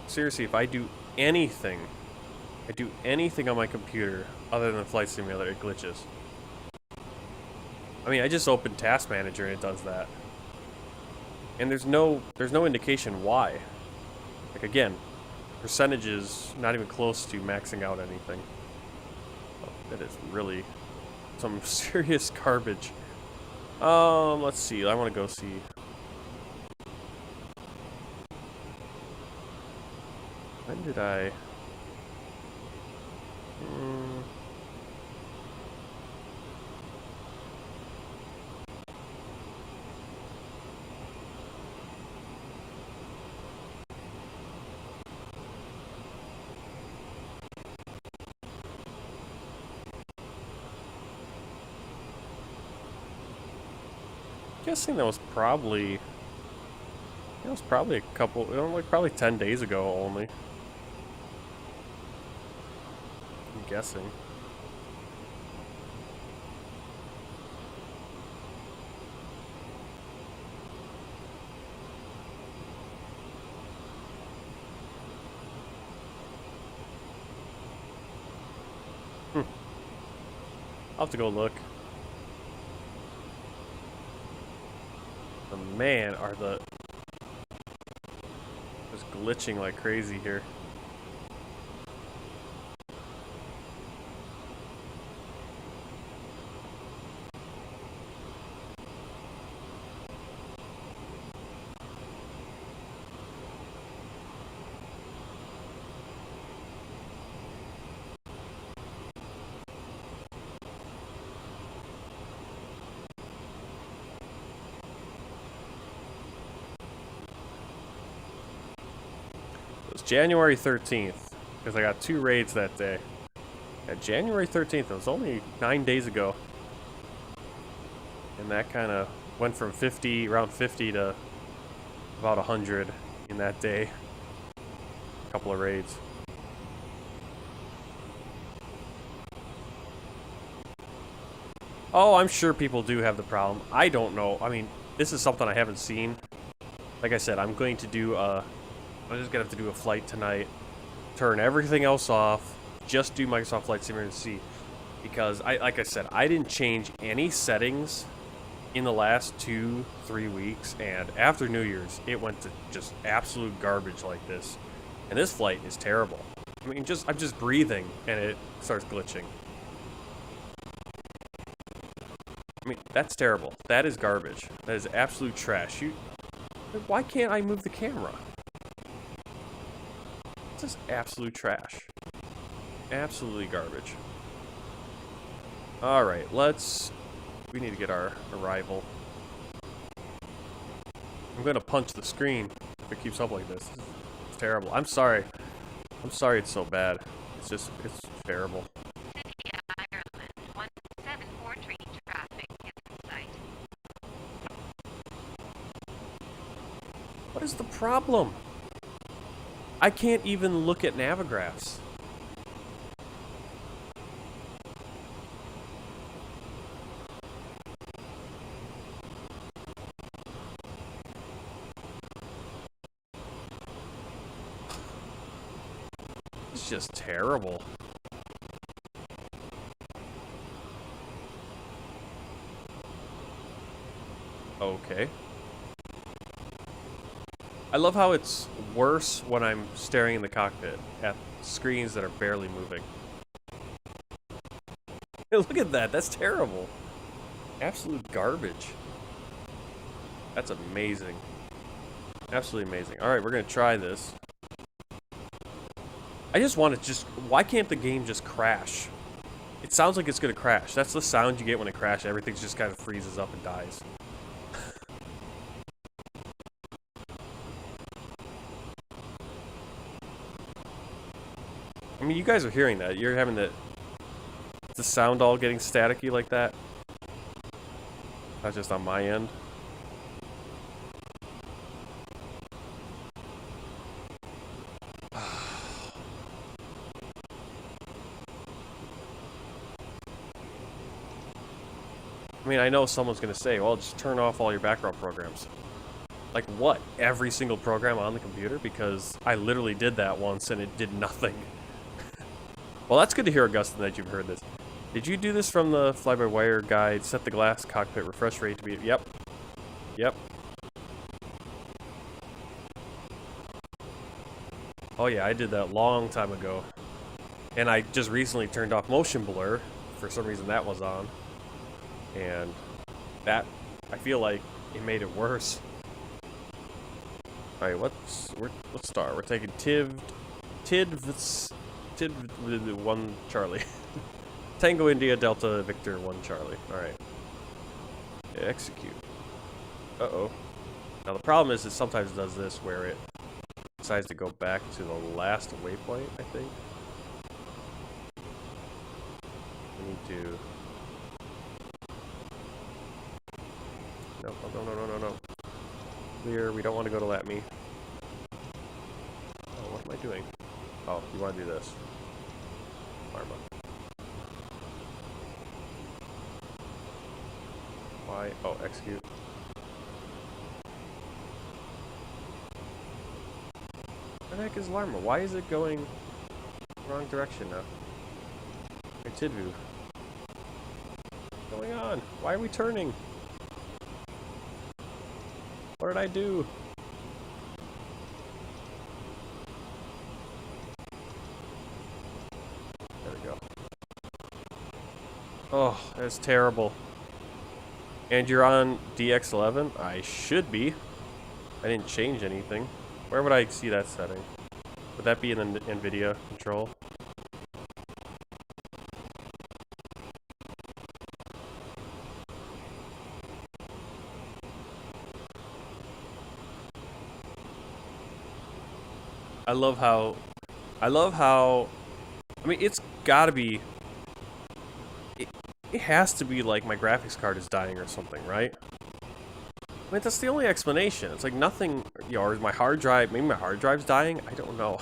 A: seriously, if I do anything on my computer other than Flight Simulator, it glitches. I mean, I just opened Task Manager and it does that. And there's no indication why. Like again, percentages not even close to maxing out anything. Oh, that is really some serious garbage. Let's see. I want to go see. When did I? Guessing that was probably a couple, like probably 10 days ago only. I'm guessing. I'll have to go look. But man, are the just glitching like crazy here. January 13th, because I got 2 raids that day. Yeah, January 13th, it was only 9 days ago. And that kind of went from around 50 to about 100 in that day. A couple of raids. Oh, I'm sure people do have the problem. I don't know. I mean, this is something I haven't seen. Like I said, I'm going to do I'm just gonna have to do a flight tonight. Turn everything else off. Just do Microsoft Flight Simulator to see. Because like I said, I didn't change any settings in the last 2-3 weeks, and after New Year's, it went to just absolute garbage like this. And this flight is terrible. I mean, I'm just breathing, and it starts glitching. I mean, that's terrible. That is garbage. That is absolute trash. Why can't I move the camera? It's just absolute trash. Absolutely garbage. Alright, we need to get our arrival. I'm gonna punch the screen if it keeps up like this. It's terrible. I'm sorry. I'm sorry it's so bad. It's terrible.
D: City of Ireland, 1743 traffic in sight.
A: What is the problem? I can't even look at Navigraphs. It's just terrible. Okay. I love how it's worse when I'm staring in the cockpit at screens that are barely moving. Look at that, that's terrible. Absolute garbage. That's amazing. Absolutely amazing. Alright, we're gonna try this. I just want to why can't the game just crash? It sounds like it's gonna crash. That's the sound you get when it crashes. Everything just kind of freezes up and dies. I mean, you guys are hearing that. You're having the sound all getting staticky like that. Not just on my end. I mean, I know someone's going to say, well, just turn off all your background programs. Like what? Every single program on the computer? Because I literally did that once and it did nothing. Well, that's good to hear, Augustine, that you've heard this. Did you do this from the fly-by-wire guide? Set the glass cockpit refresh rate to be... Yep. Yep. Oh yeah, I did that a long time ago. And I just recently turned off motion blur. For some reason that was on. And that, I feel like it made it worse. Alright, let's start. We're taking TID 1 Charlie. Tango India Delta Victor 1 Charlie. Alright. Execute. Uh-oh. Now the problem is it sometimes does this where it decides to go back to the last waypoint, I think. We need to... No. Clear, we don't want to go to LATME. Oh, what am I doing? Oh, you want to do this. Arma. Why? Oh, execute. Where the heck is Larma? Why is it going the wrong direction now? Hey, Tidvu. What's going on? Why are we turning? What did I do? There we go. Oh, that's terrible. And you're on DX11? I should be. I didn't change anything. Where would I see that setting? Would that be in the NVIDIA control? I love how, I mean, it's gotta be, it has to be like my graphics card is dying or something, right? I mean, that's the only explanation. It's like nothing, you know, or my hard drive, maybe my hard drive's dying? I don't know.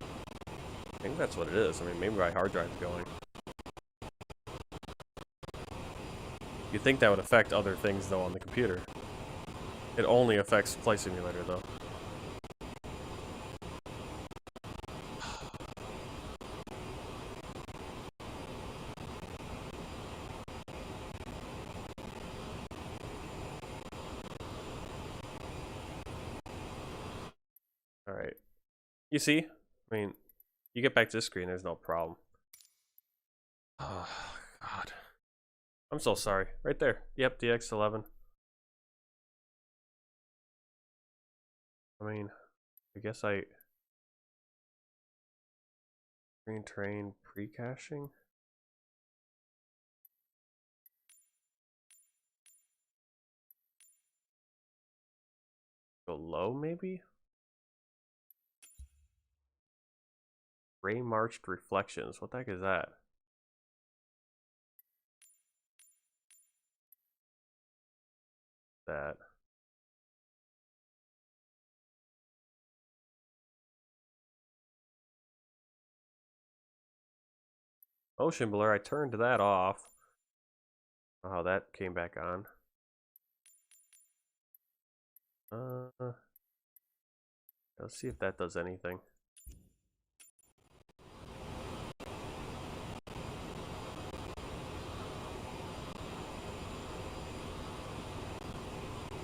A: I think that's what it is. I mean, maybe my hard drive's going. You'd think that would affect other things, though, on the computer. It only affects Flight Simulator, though. Alright. You see? I mean, you get back to this screen, there's no problem. Oh, God. I'm so sorry. Right there. Yep, DX11. I mean, I guess I... Green terrain pre-caching? Go low, maybe? Ray Marched Reflections. What the heck is that? That. Motion blur, I turned that off. Oh, that came back on. Let's see if that does anything.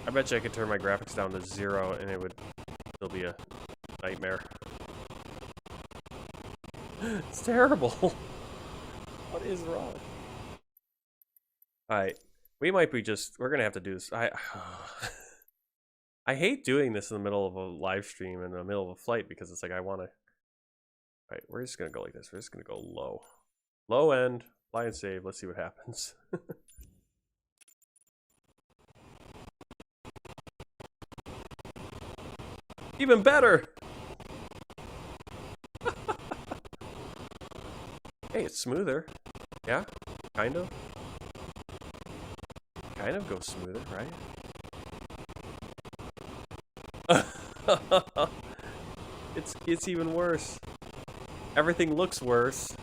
A: I bet you I could turn my graphics down to 0 and it would still be a nightmare. It's terrible. What is wrong? Alright. We might be just... We're gonna have to do this. I hate doing this in the middle of a live stream in the middle of a flight because it's like I want to... Alright, we're just gonna go like this. We're just gonna go low. Low end. Fly and save. Let's see what happens. Even better! Hey, it's smoother. Yeah? Kind of. Kind of goes smoother, right? It's even worse. Everything looks worse.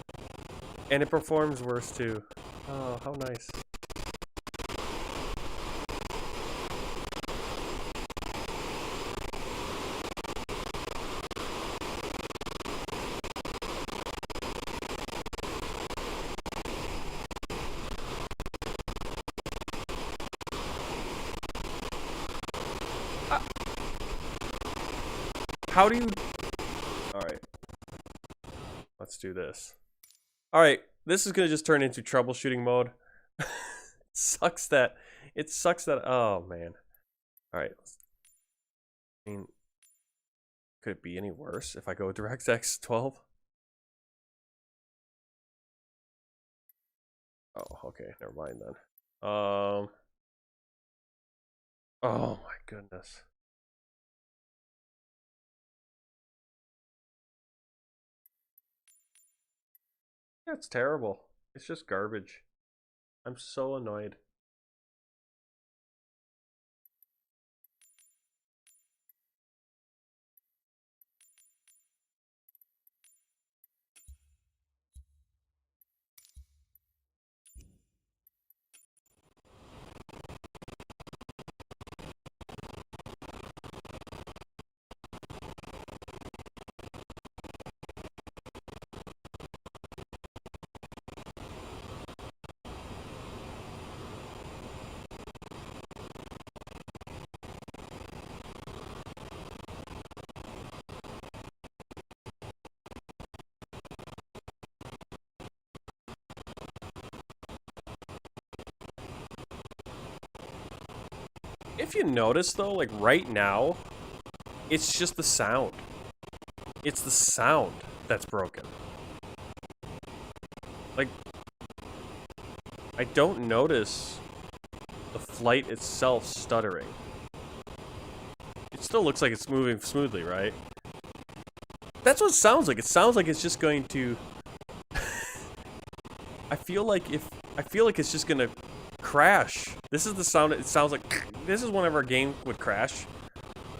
A: And it performs worse too. Oh, how nice. How do you... Alright. Let's do this. Alright, this is gonna just turn into troubleshooting mode. It sucks that... Oh, man. Alright. I mean... Could it be any worse if I go DirectX 12? Oh, okay. Never mind then. Oh, my goodness. That's terrible. It's just garbage. I'm so annoyed. If you notice though, like right now, it's just the sound. It's the sound that's broken. Like, I don't notice the flight itself stuttering. It still looks like it's moving smoothly, right? That's what it sounds like. It sounds like it's just going to... I feel like it's just gonna crash. This is the sound it sounds like. This is whenever a game would crash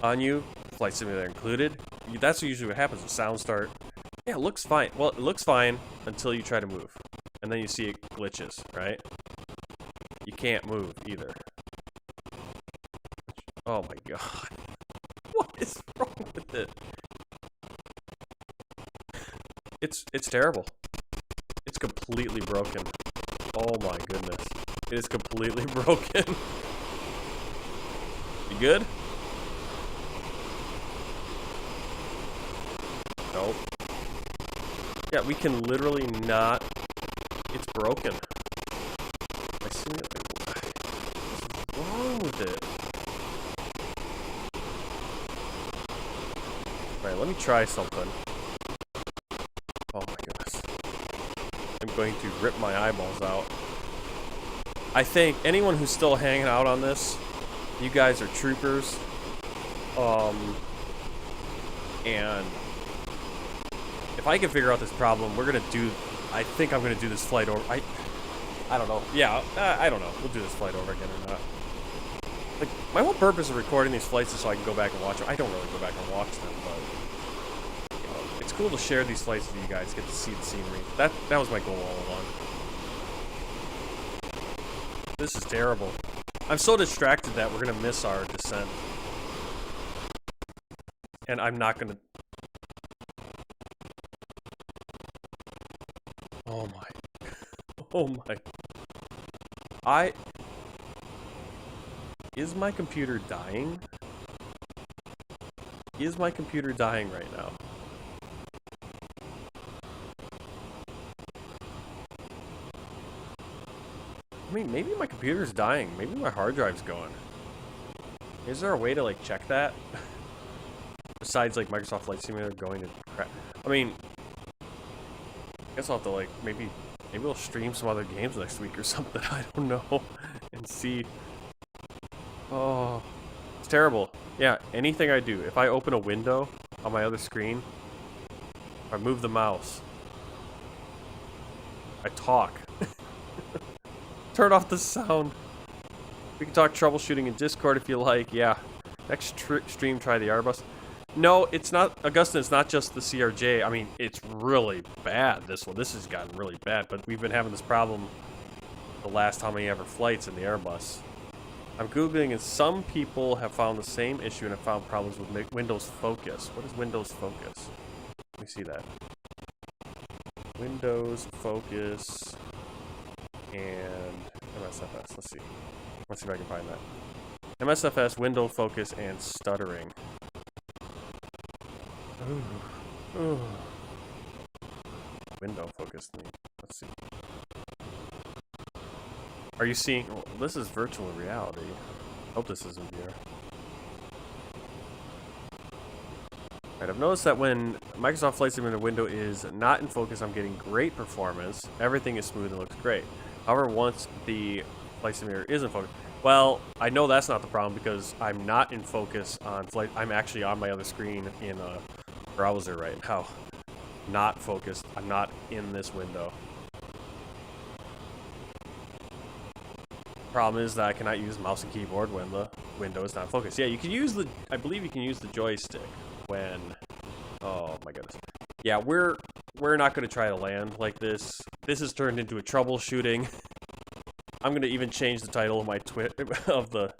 A: on you, Flight Simulator included. That's usually what happens. The sound start. Yeah, it looks fine. Well, it looks fine until you try to move. And then you see it glitches, right? You can't move either. Oh my god. What is wrong with it? It's terrible. It's completely broken. Oh my goodness. It is completely broken. You good? Nope. Yeah, we can literally not... It's broken. I see it. What's wrong with it? Alright, let me try something. Oh my goodness. I'm going to rip my eyeballs out. I think anyone who's still hanging out on this, you guys are troopers. And if I can figure out this problem, we're gonna do... I think I'm gonna do this flight over... I don't know. Yeah, I don't know. We'll do this flight over again or not. Like, my whole purpose of recording these flights is so I can go back and watch them. I don't really go back and watch them, but... it's cool to share these flights with you guys, get to see the scenery. That was my goal all along. This is terrible. I'm so distracted that we're gonna miss our descent. And I'm not gonna... Oh my... Oh my... Is my computer dying? Is my computer dying right now? I mean, maybe my computer's dying. Maybe my hard drive's going. Is there a way to, like, check that? Besides, like, Microsoft Flight Simulator going to crap. I mean, I guess I'll have to, like, maybe we'll stream some other games next week or something. I don't know. And see. Oh, it's terrible. Yeah, anything I do, if I open a window on my other screen, if I move the mouse, I talk. Turn off the sound. We can talk troubleshooting in Discord if you like. Yeah. Next stream, try the Airbus. No, it's not, Augustine, it's not just the CRJ. I mean, it's really bad, this one. This has gotten really bad, but we've been having this problem the last how many ever flights in the Airbus. I'm Googling, and some people have found the same issue and have found problems with Windows Focus. What is Windows Focus? Let me see that. Windows Focus and MSFS. Let's see. Let's see if I can find that. MSFS, window focus, and stuttering. Ooh. Ooh. Window focus. Let's see. Are you seeing... Oh, this is virtual reality. Hope this isn't VR. Alright, I've noticed that when Microsoft Flight Simulator window is not in focus, I'm getting great performance. Everything is smooth and looks great. However, once the Flight Simulator is in focus... Well, I know that's not the problem because I'm not in focus on flight. I'm actually on my other screen in a browser right now. Not focused. I'm not in this window. Problem is that I cannot use mouse and keyboard when the window is not focused. Yeah, you can use the... I believe you can use the joystick when... Oh my goodness. Yeah, we're not going to try to land like this. This has turned into a troubleshooting. I'm going to even change the title of my of the...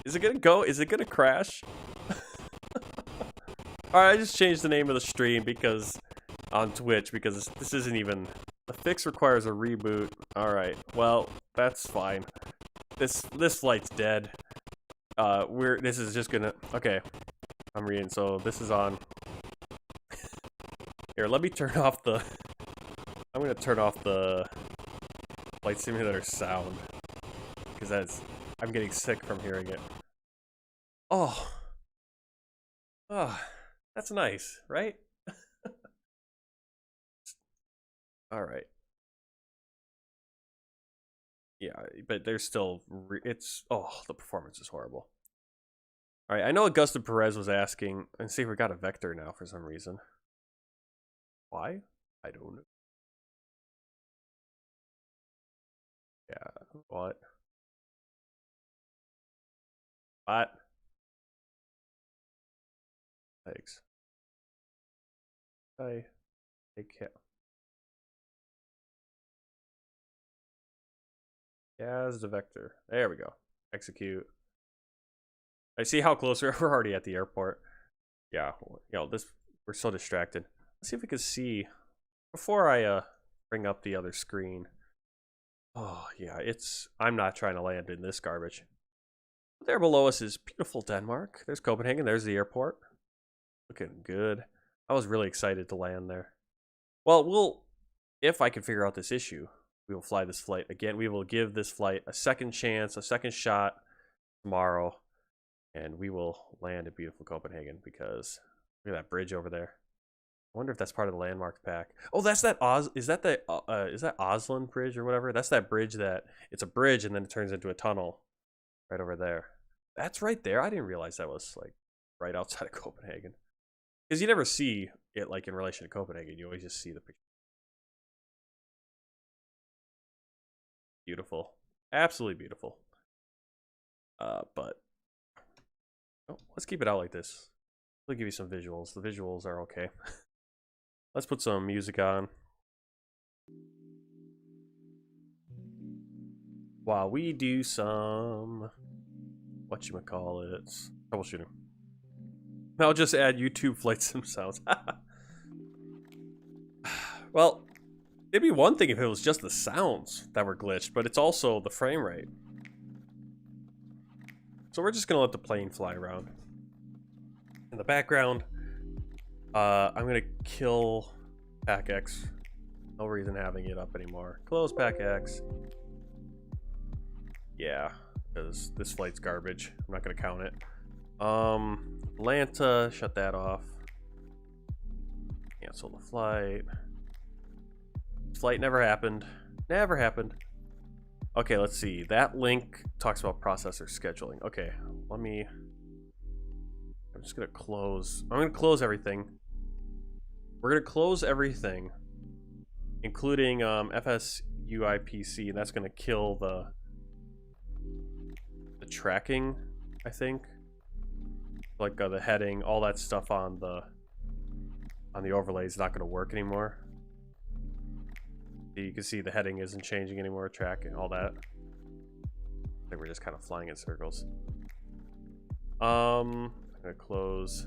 A: Is it gonna go? Is it gonna crash? Alright, I just changed the name of the stream because... on Twitch, because this isn't even... The fix requires a reboot. Alright, well, that's fine. This flight's dead. This is just gonna... Okay. I'm reading, so this is on... Here, let me turn off the... I'm gonna turn off the... Flight Simulator sound. Because that's... I'm getting sick from hearing it. Oh. Oh. That's nice, right? All right. Yeah, but there's still it's the performance is horrible. All right, I know Augusta Perez was asking, and see, we got a vector now for some reason. Why? I don't know. Yeah, what? What? Thanks. I take care. Yeah, as the vector. There we go. Execute. I see how close we're already at the airport. Yeah, we're so distracted. Let's see if we can see before I bring up the other screen. Oh yeah, I'm not trying to land in this garbage. There below us is beautiful Denmark. There's Copenhagen. There's the airport. Looking good. I was really excited to land there. Well, if I can figure out this issue, we will fly this flight again. We will give this flight a second chance, a second shot tomorrow, and we will land in beautiful Copenhagen because look at that bridge over there. I wonder if that's part of the landmarks pack. Oh, that's that is that Osland Bridge or whatever? That's that bridge that it's a bridge and then it turns into a tunnel right over there. That's right there. I didn't realize that was like right outside of Copenhagen. Because you never see it like in relation to Copenhagen. You always just see the picture. Beautiful. Absolutely beautiful. But let's keep it out like this. I'll give you some visuals. The visuals are okay. Let's put some music on. While we do some whatchamacallits, troubleshooting. I'll just add YouTube flight sim sounds. Well, it'd be one thing if it was just the sounds that were glitched, but it's also the frame rate. So we're just gonna let the plane fly around. In the background, I'm gonna kill Pack X. No reason having it up anymore. Close Pack X. Yeah, because this flight's garbage. I'm not gonna count it. Atlanta, shut that off. Cancel the flight. Flight never happened. Never happened. Okay, let's see. That link talks about processor scheduling. Okay, I'm just gonna close. I'm gonna close everything. We're gonna close everything, including FSUIPC, and that's gonna kill the tracking, I think. Like the heading, all that stuff on the overlay is not gonna work anymore. You can see the heading isn't changing anymore, tracking, all that. I think we're just kind of flying in circles. I'm gonna close.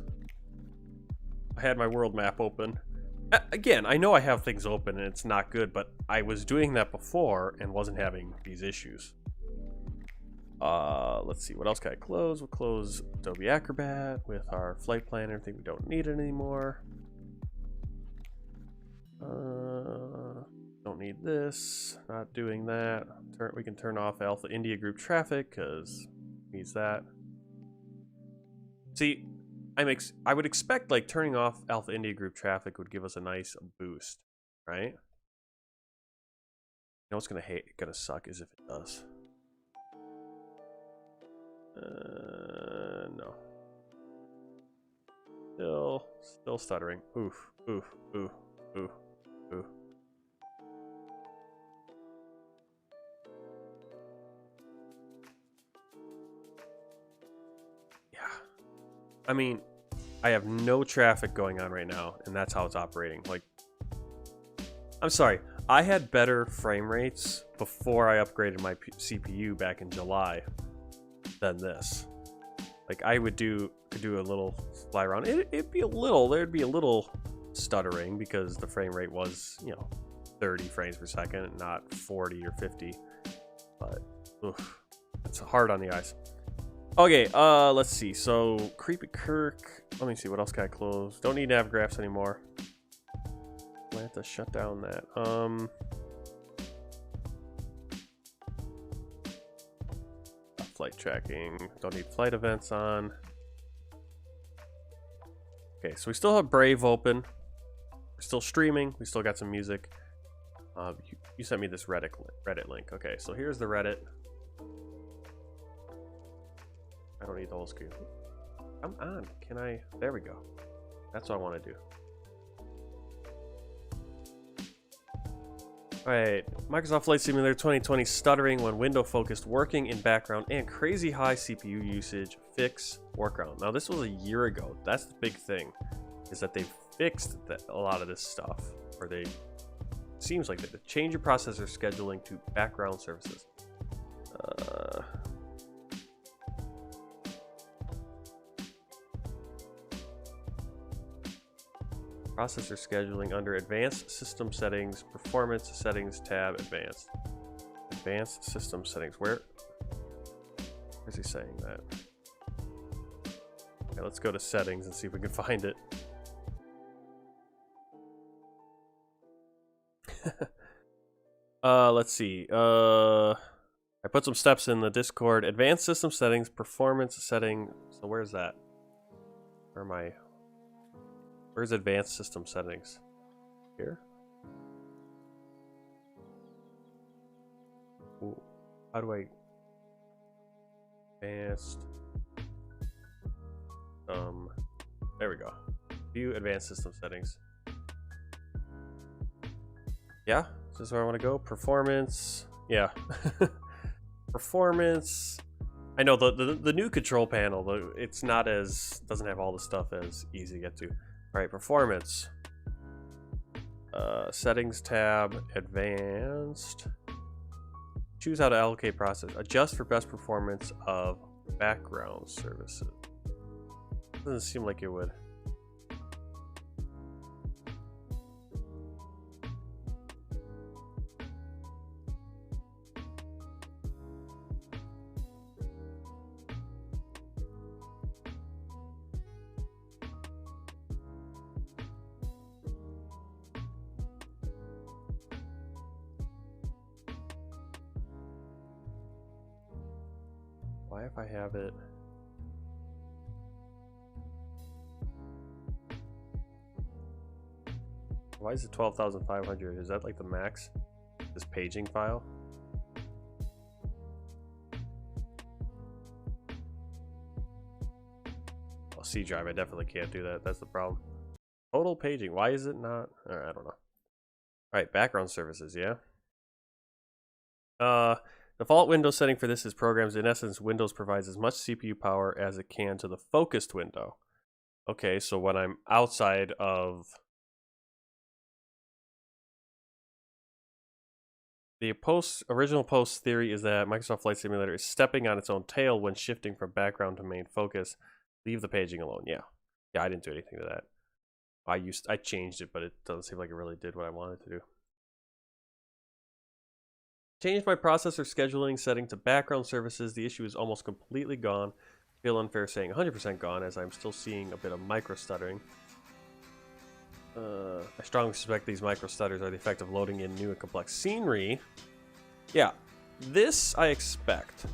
A: I had my world map open. Again, I know I have things open and it's not good, but I was doing that before and wasn't having these issues. Let's see, what else can I close? We'll close Adobe Acrobat with our flight plan, everything. We don't need it anymore. Don't need this. Not doing that. We can turn off Alpha India group traffic because it needs that. See, I would expect like turning off Alpha India group traffic would give us a nice boost, right? You know what's gonna suck is if it does. No. Still stuttering. Oof, oof, oof, oof, oof. Yeah. I mean, I have no traffic going on right now, and that's how it's operating. Like, I'm sorry, I had better frame rates before I upgraded my CPU back in July than this. Like, I could do a little fly around. There'd be a little stuttering because the frame rate was, 30 frames per second, not 40 or 50. But, oof, it's hard on the eyes. Okay, let's see. So, Creepy Kirk. Let me see, what else can I close? Don't need nav graphs anymore. I have to shut down that. Flight tracking. Don't need flight events on. Okay, so we still have Brave open. We're still streaming. We still got some music. You sent me this Reddit link. Okay, so here's the Reddit. I don't need the whole screen. Come on, can I? There we go. That's what I want to do. Alright, Microsoft Flight Simulator 2020 stuttering when window focused, working in background, and crazy high CPU usage fix workaround. Now this was a year ago. That's the big thing, is that they fixed a lot of this stuff, or they seems like they change your processor scheduling to background services. Processor scheduling under Advanced System Settings, Performance Settings tab, Advanced. Advanced System Settings. Where is he saying that? Okay, let's go to Settings and see if we can find it. Let's see. I put some steps in the Discord. Advanced System Settings, Performance Setting. So where's that? Where am I? Where's Advanced System Settings? Here? Ooh, how do I... Advanced... There we go. View Advanced System Settings. Yeah? Is this where I want to go? Performance... Yeah. Performance... I know, the new control panel, it's not as... doesn't have all the stuff as easy to get to. Alright, performance. Settings tab, advanced. Choose how to allocate process. Adjust for best performance of background services. Doesn't seem like it would. Why if I have it? Why is it 12,500? Is that like the max? This paging file? Oh, C drive, I definitely can't do that. That's the problem. Total paging. Why is it not? I don't know. Alright, background services, yeah. Default Windows setting for this is programs. In essence, Windows provides as much CPU power as it can to the focused window. Okay, so when I'm outside of the original post theory is that Microsoft Flight Simulator is stepping on its own tail when shifting from background to main focus. Leave the paging alone. Yeah, I didn't do anything to that. I changed it, but it doesn't seem like it really did what I wanted to do. Changed my processor scheduling setting to background services. The issue is almost completely gone. Feel unfair saying 100% gone, as I'm still seeing a bit of micro stuttering. I strongly suspect these micro stutters are the effect of loading in new and complex scenery. Yeah, this I expect.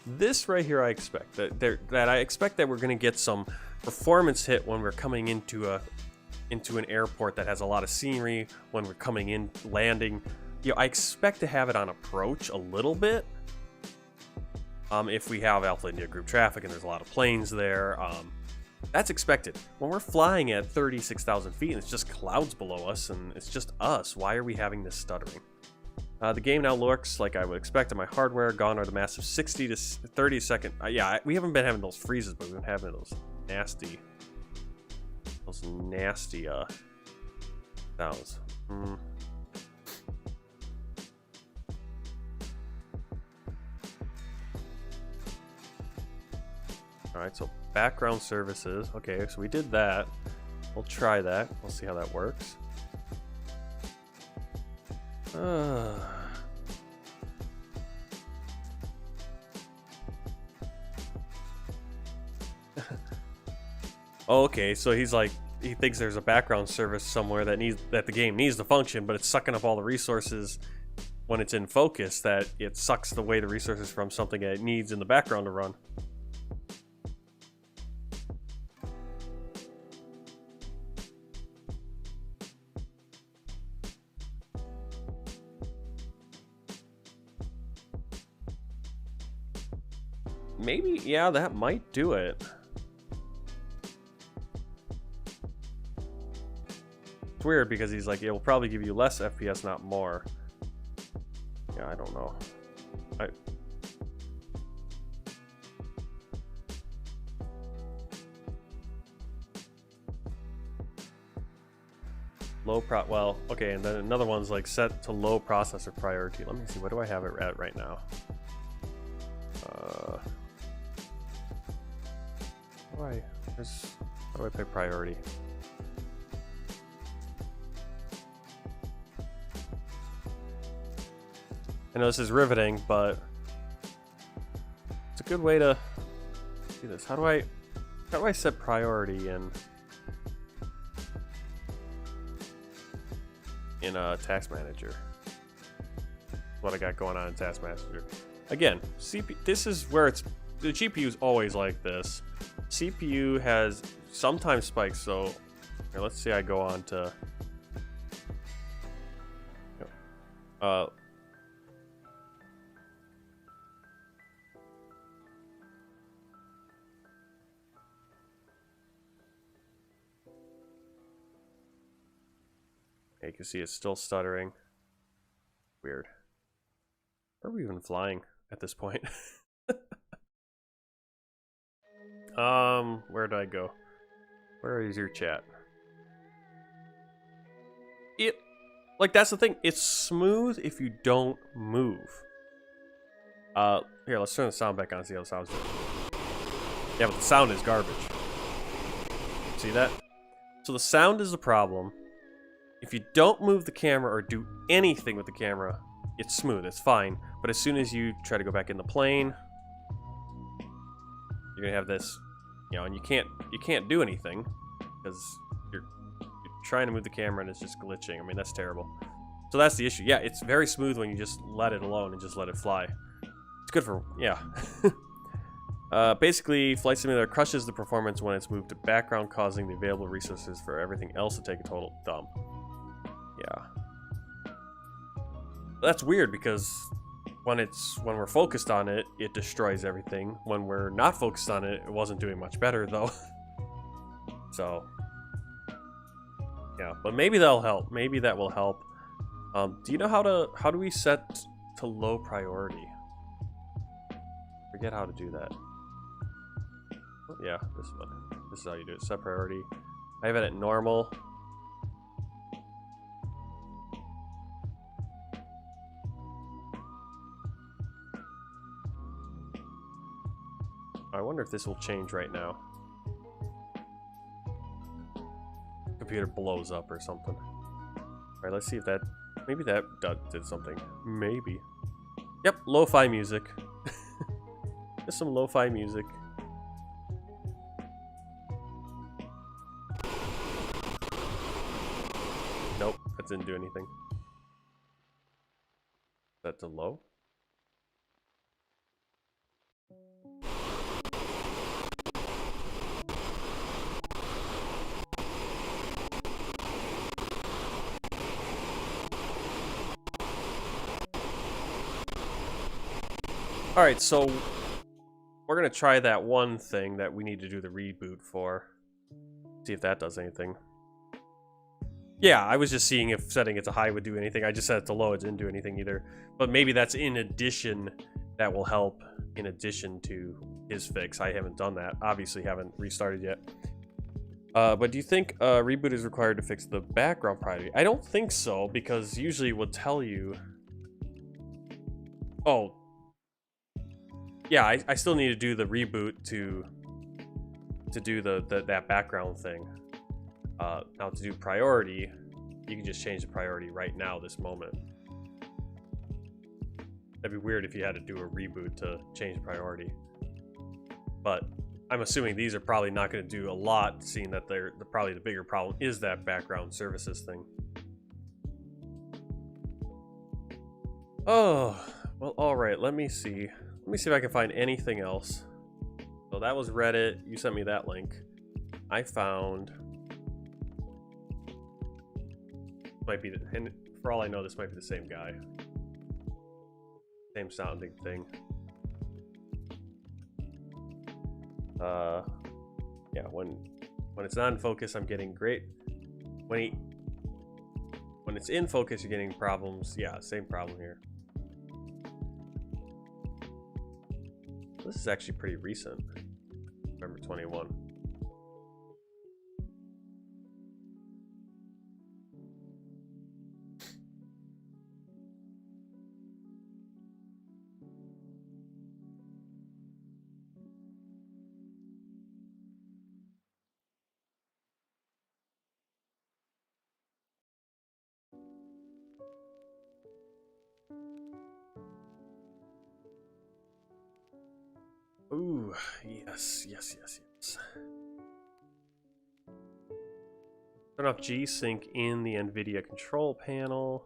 A: This right here I expect. That I expect that we're going to get some performance hit when we're coming into an airport that has a lot of scenery, when we're coming in, landing. You know, I expect to have it on approach a little bit. If we have Alpha India group traffic and there's a lot of planes there, that's expected. When we're flying at 36,000 feet and it's just clouds below us and it's just us, why are we having this stuttering? The game now looks like I would expect on my hardware. Gone are the massive 60 to 30 second. Yeah, we haven't been having those freezes, but we've been having those nasty sounds. Alright, so background services. Okay, so we did that. We'll try that. We'll see how that works. Okay, so he's like, he thinks there's a background service somewhere that the game needs to function, but it's sucking up all the resources when it's in focus, that it sucks away the resources from something that it needs in the background to run. maybe, yeah, that might do it. It's weird because he's like, it will probably give you less FPS, not more. Yeah, I don't know. Well, okay, and then another one's like set to low processor priority. Let me see, what do I have it at right now? How do I pick priority? I know this is riveting, but it's a good way to do this. How do I set priority in a task manager? What I got going on in task manager. Again, this is where the GPU is always like this. CPU has sometimes spikes, so here, let's say I go on to you can see it's still stuttering. Weird. Where are we even flying at this point? Where did I go? Where is your chat? Like, that's the thing. It's smooth if you don't move. Here, let's turn the sound back on and see how the sound's doing. Yeah, but the sound is garbage. See that? So the sound is the problem. If you don't move the camera or do anything with the camera, it's smooth, it's fine. But as soon as you try to go back in the plane, you're gonna have this, you know, and you can't do anything because you're trying to move the camera and it's just glitching. I mean, that's terrible. So that's the issue. Yeah, it's very smooth when you just let it alone and just let it fly. It's good for, yeah. Basically, Flight Simulator crushes the performance when it's moved to background, causing the available resources for everything else to take a total dump. Yeah. That's weird because when we're focused on it, it destroys everything. When we're not focused on it, it wasn't doing much better though. So yeah, but maybe that'll help. Maybe that will help. Do you know how do we set to low priority? Forget how to do that. Oh, yeah, this one. This is how you do it. Set priority. I have it at normal. I wonder if this will change right now. Computer blows up or something. Alright, let's see if that... Maybe that did something. Maybe. Yep, lo-fi music. Just some lo-fi music. Nope, that didn't do anything. Is that to low? Alright, so we're gonna try that one thing that we need to do the reboot for. See if that does anything. Yeah, I was just seeing if setting it to high would do anything. I just set it to low, it didn't do anything either. But maybe that's in addition, that will help in addition to his fix. I haven't done that. Obviously haven't restarted yet. But do you think a reboot is required to fix the background priority? I don't think so, because usually it will tell you... Oh. Yeah, I still need to do the reboot to do that background thing. Now to do priority, you can just change the priority right now, this moment. That'd be weird if you had to do a reboot to change the priority. But I'm assuming these are probably not going to do a lot, seeing that probably the bigger problem is that background services thing. Oh, well, alright, let me see. Let me see if I can find anything else. So that was Reddit. You sent me that link. I found... Might be, and for all I know, this might be the same guy. Same sounding thing. Yeah, when it's not in focus, I'm getting great. When it's in focus, you're getting problems. Yeah, same problem here. This is actually pretty recent. November 21. Ooh, yes. Turn off G-Sync in the NVIDIA control panel.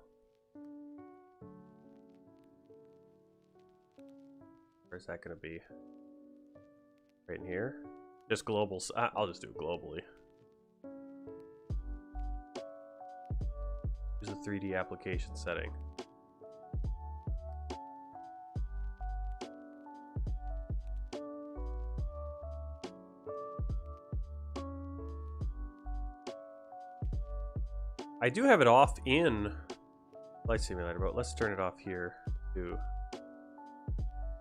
A: Where's that going to be? Right in here? Just global. I'll just do it globally. Use the 3D application setting. I do have it off in Flight Simulator, but let's turn it off here too.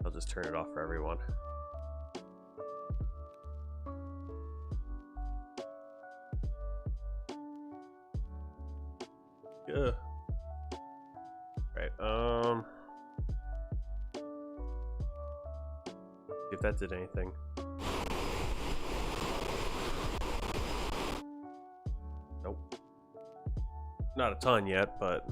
A: I'll just turn it off for everyone. Yeah. Right. If that did anything. Nope. Not a ton yet, but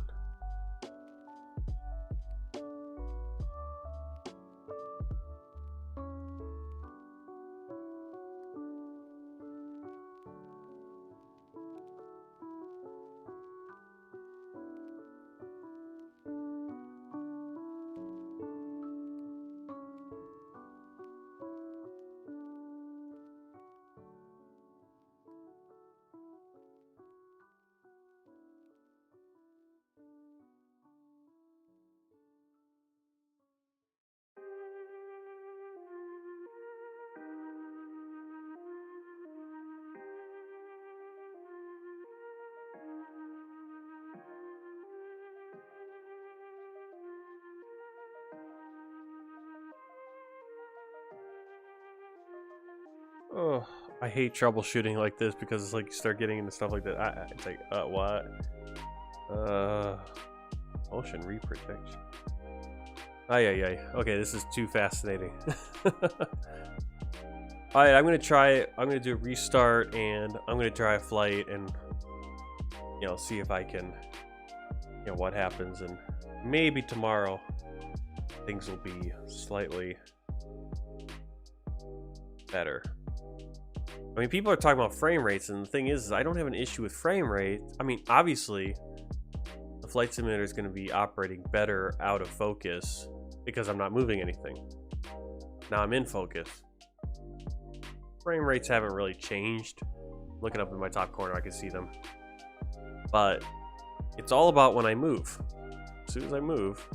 A: oh, I hate troubleshooting like this because it's like you start getting into stuff like that. It's like, what? Motion reprotection. Ay. Okay, this is too fascinating. Alright, I'm gonna try it. I'm gonna do a restart and I'm gonna try a flight and, you know, see if I can, you know, what happens, and maybe tomorrow things will be slightly better. I mean, people are talking about frame rates, and the thing is I don't have an issue with frame rate. I mean, obviously, the flight simulator is going to be operating better out of focus because I'm not moving anything. Now I'm in focus. Frame rates haven't really changed. Looking up in my top corner, I can see them. But it's all about when I move. As soon as I move.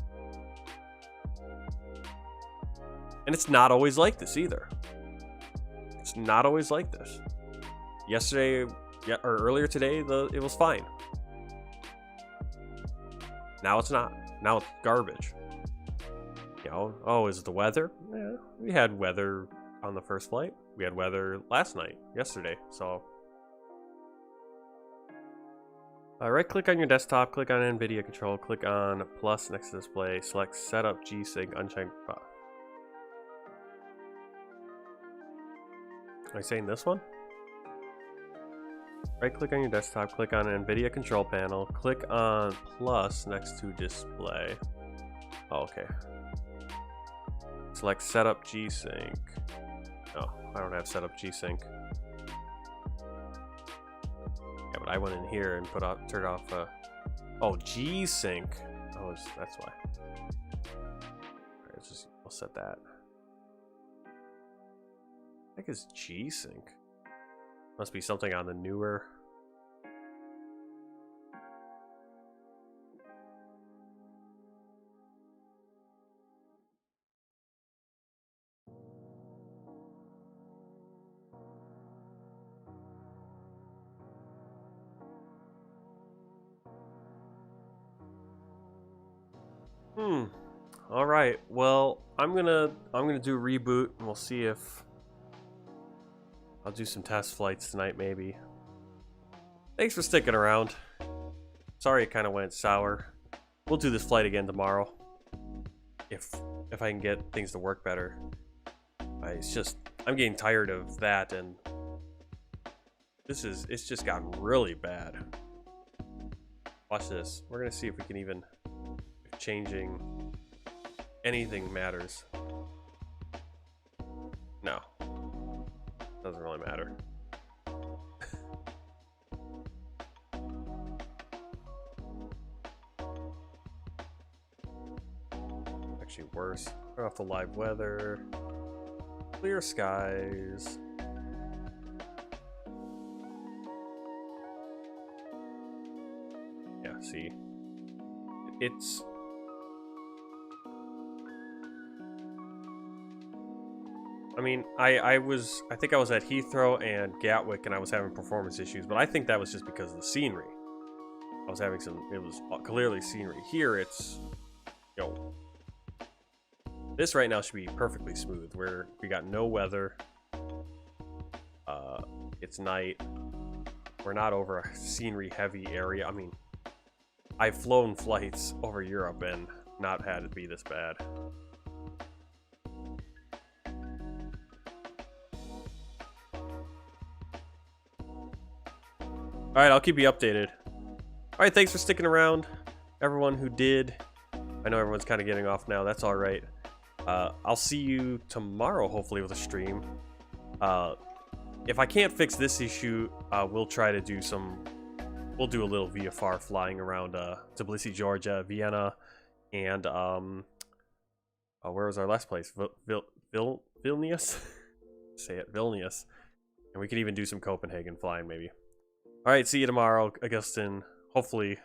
A: And it's not always like this either. It's not always like this. Yesterday, or earlier today, it was fine. Now it's not. Now it's garbage. You know, oh, is it the weather? Yeah, we had weather on the first flight. We had weather last night, yesterday, so. Right click on your desktop, click on NVIDIA control, click on plus next to display, select setup G-Sync, uncheck. Am I saying this one? Right click on your desktop, click on NVIDIA control panel, click on plus next to display. Oh, okay. Select setup G-Sync. Oh, I don't have setup G-Sync. Yeah, but I went in here and turned off. Oh, G-Sync. Oh, that's why. Alright, we'll set that. I think it's G-Sync. Must be something on the newer. All right. Well, I'm gonna do a reboot, and we'll see if I'll do some test flights tonight, maybe. Thanks for sticking around. Sorry it kind of went sour. We'll do this flight again tomorrow, if I can get things to work better. I'm getting tired of that, and it's just gotten really bad. Watch this. We're gonna see if we can even, if changing anything matters. No, doesn't really matter. Actually worse. Turn off the live weather. Clear skies. Yeah, see. It's... I mean, I think I was at Heathrow and Gatwick and I was having performance issues, but I think that was just because of the scenery. I was having it was clearly scenery. Here it's, you know, this right now should be perfectly smooth. We got no weather. It's night. We're not over a scenery heavy area. I mean, I've flown flights over Europe and not had it be this bad. Alright, I'll keep you updated. Alright, thanks for sticking around, everyone who did. I know everyone's kind of getting off now. That's alright. I'll see you tomorrow, hopefully, with a stream. If I can't fix this issue, we'll try to do we'll do a little VFR flying around Tbilisi, Georgia, Vienna, and where was our last place? Vilnius? Say it, Vilnius. And we could even do some Copenhagen flying, maybe. Alright, see you tomorrow, Augustin. Hopefully.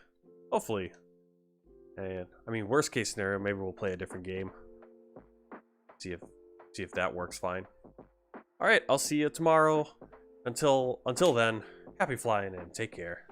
A: And, I mean, worst case scenario, maybe we'll play a different game. See if that works fine. Alright, I'll see you tomorrow. Until then, happy flying and take care.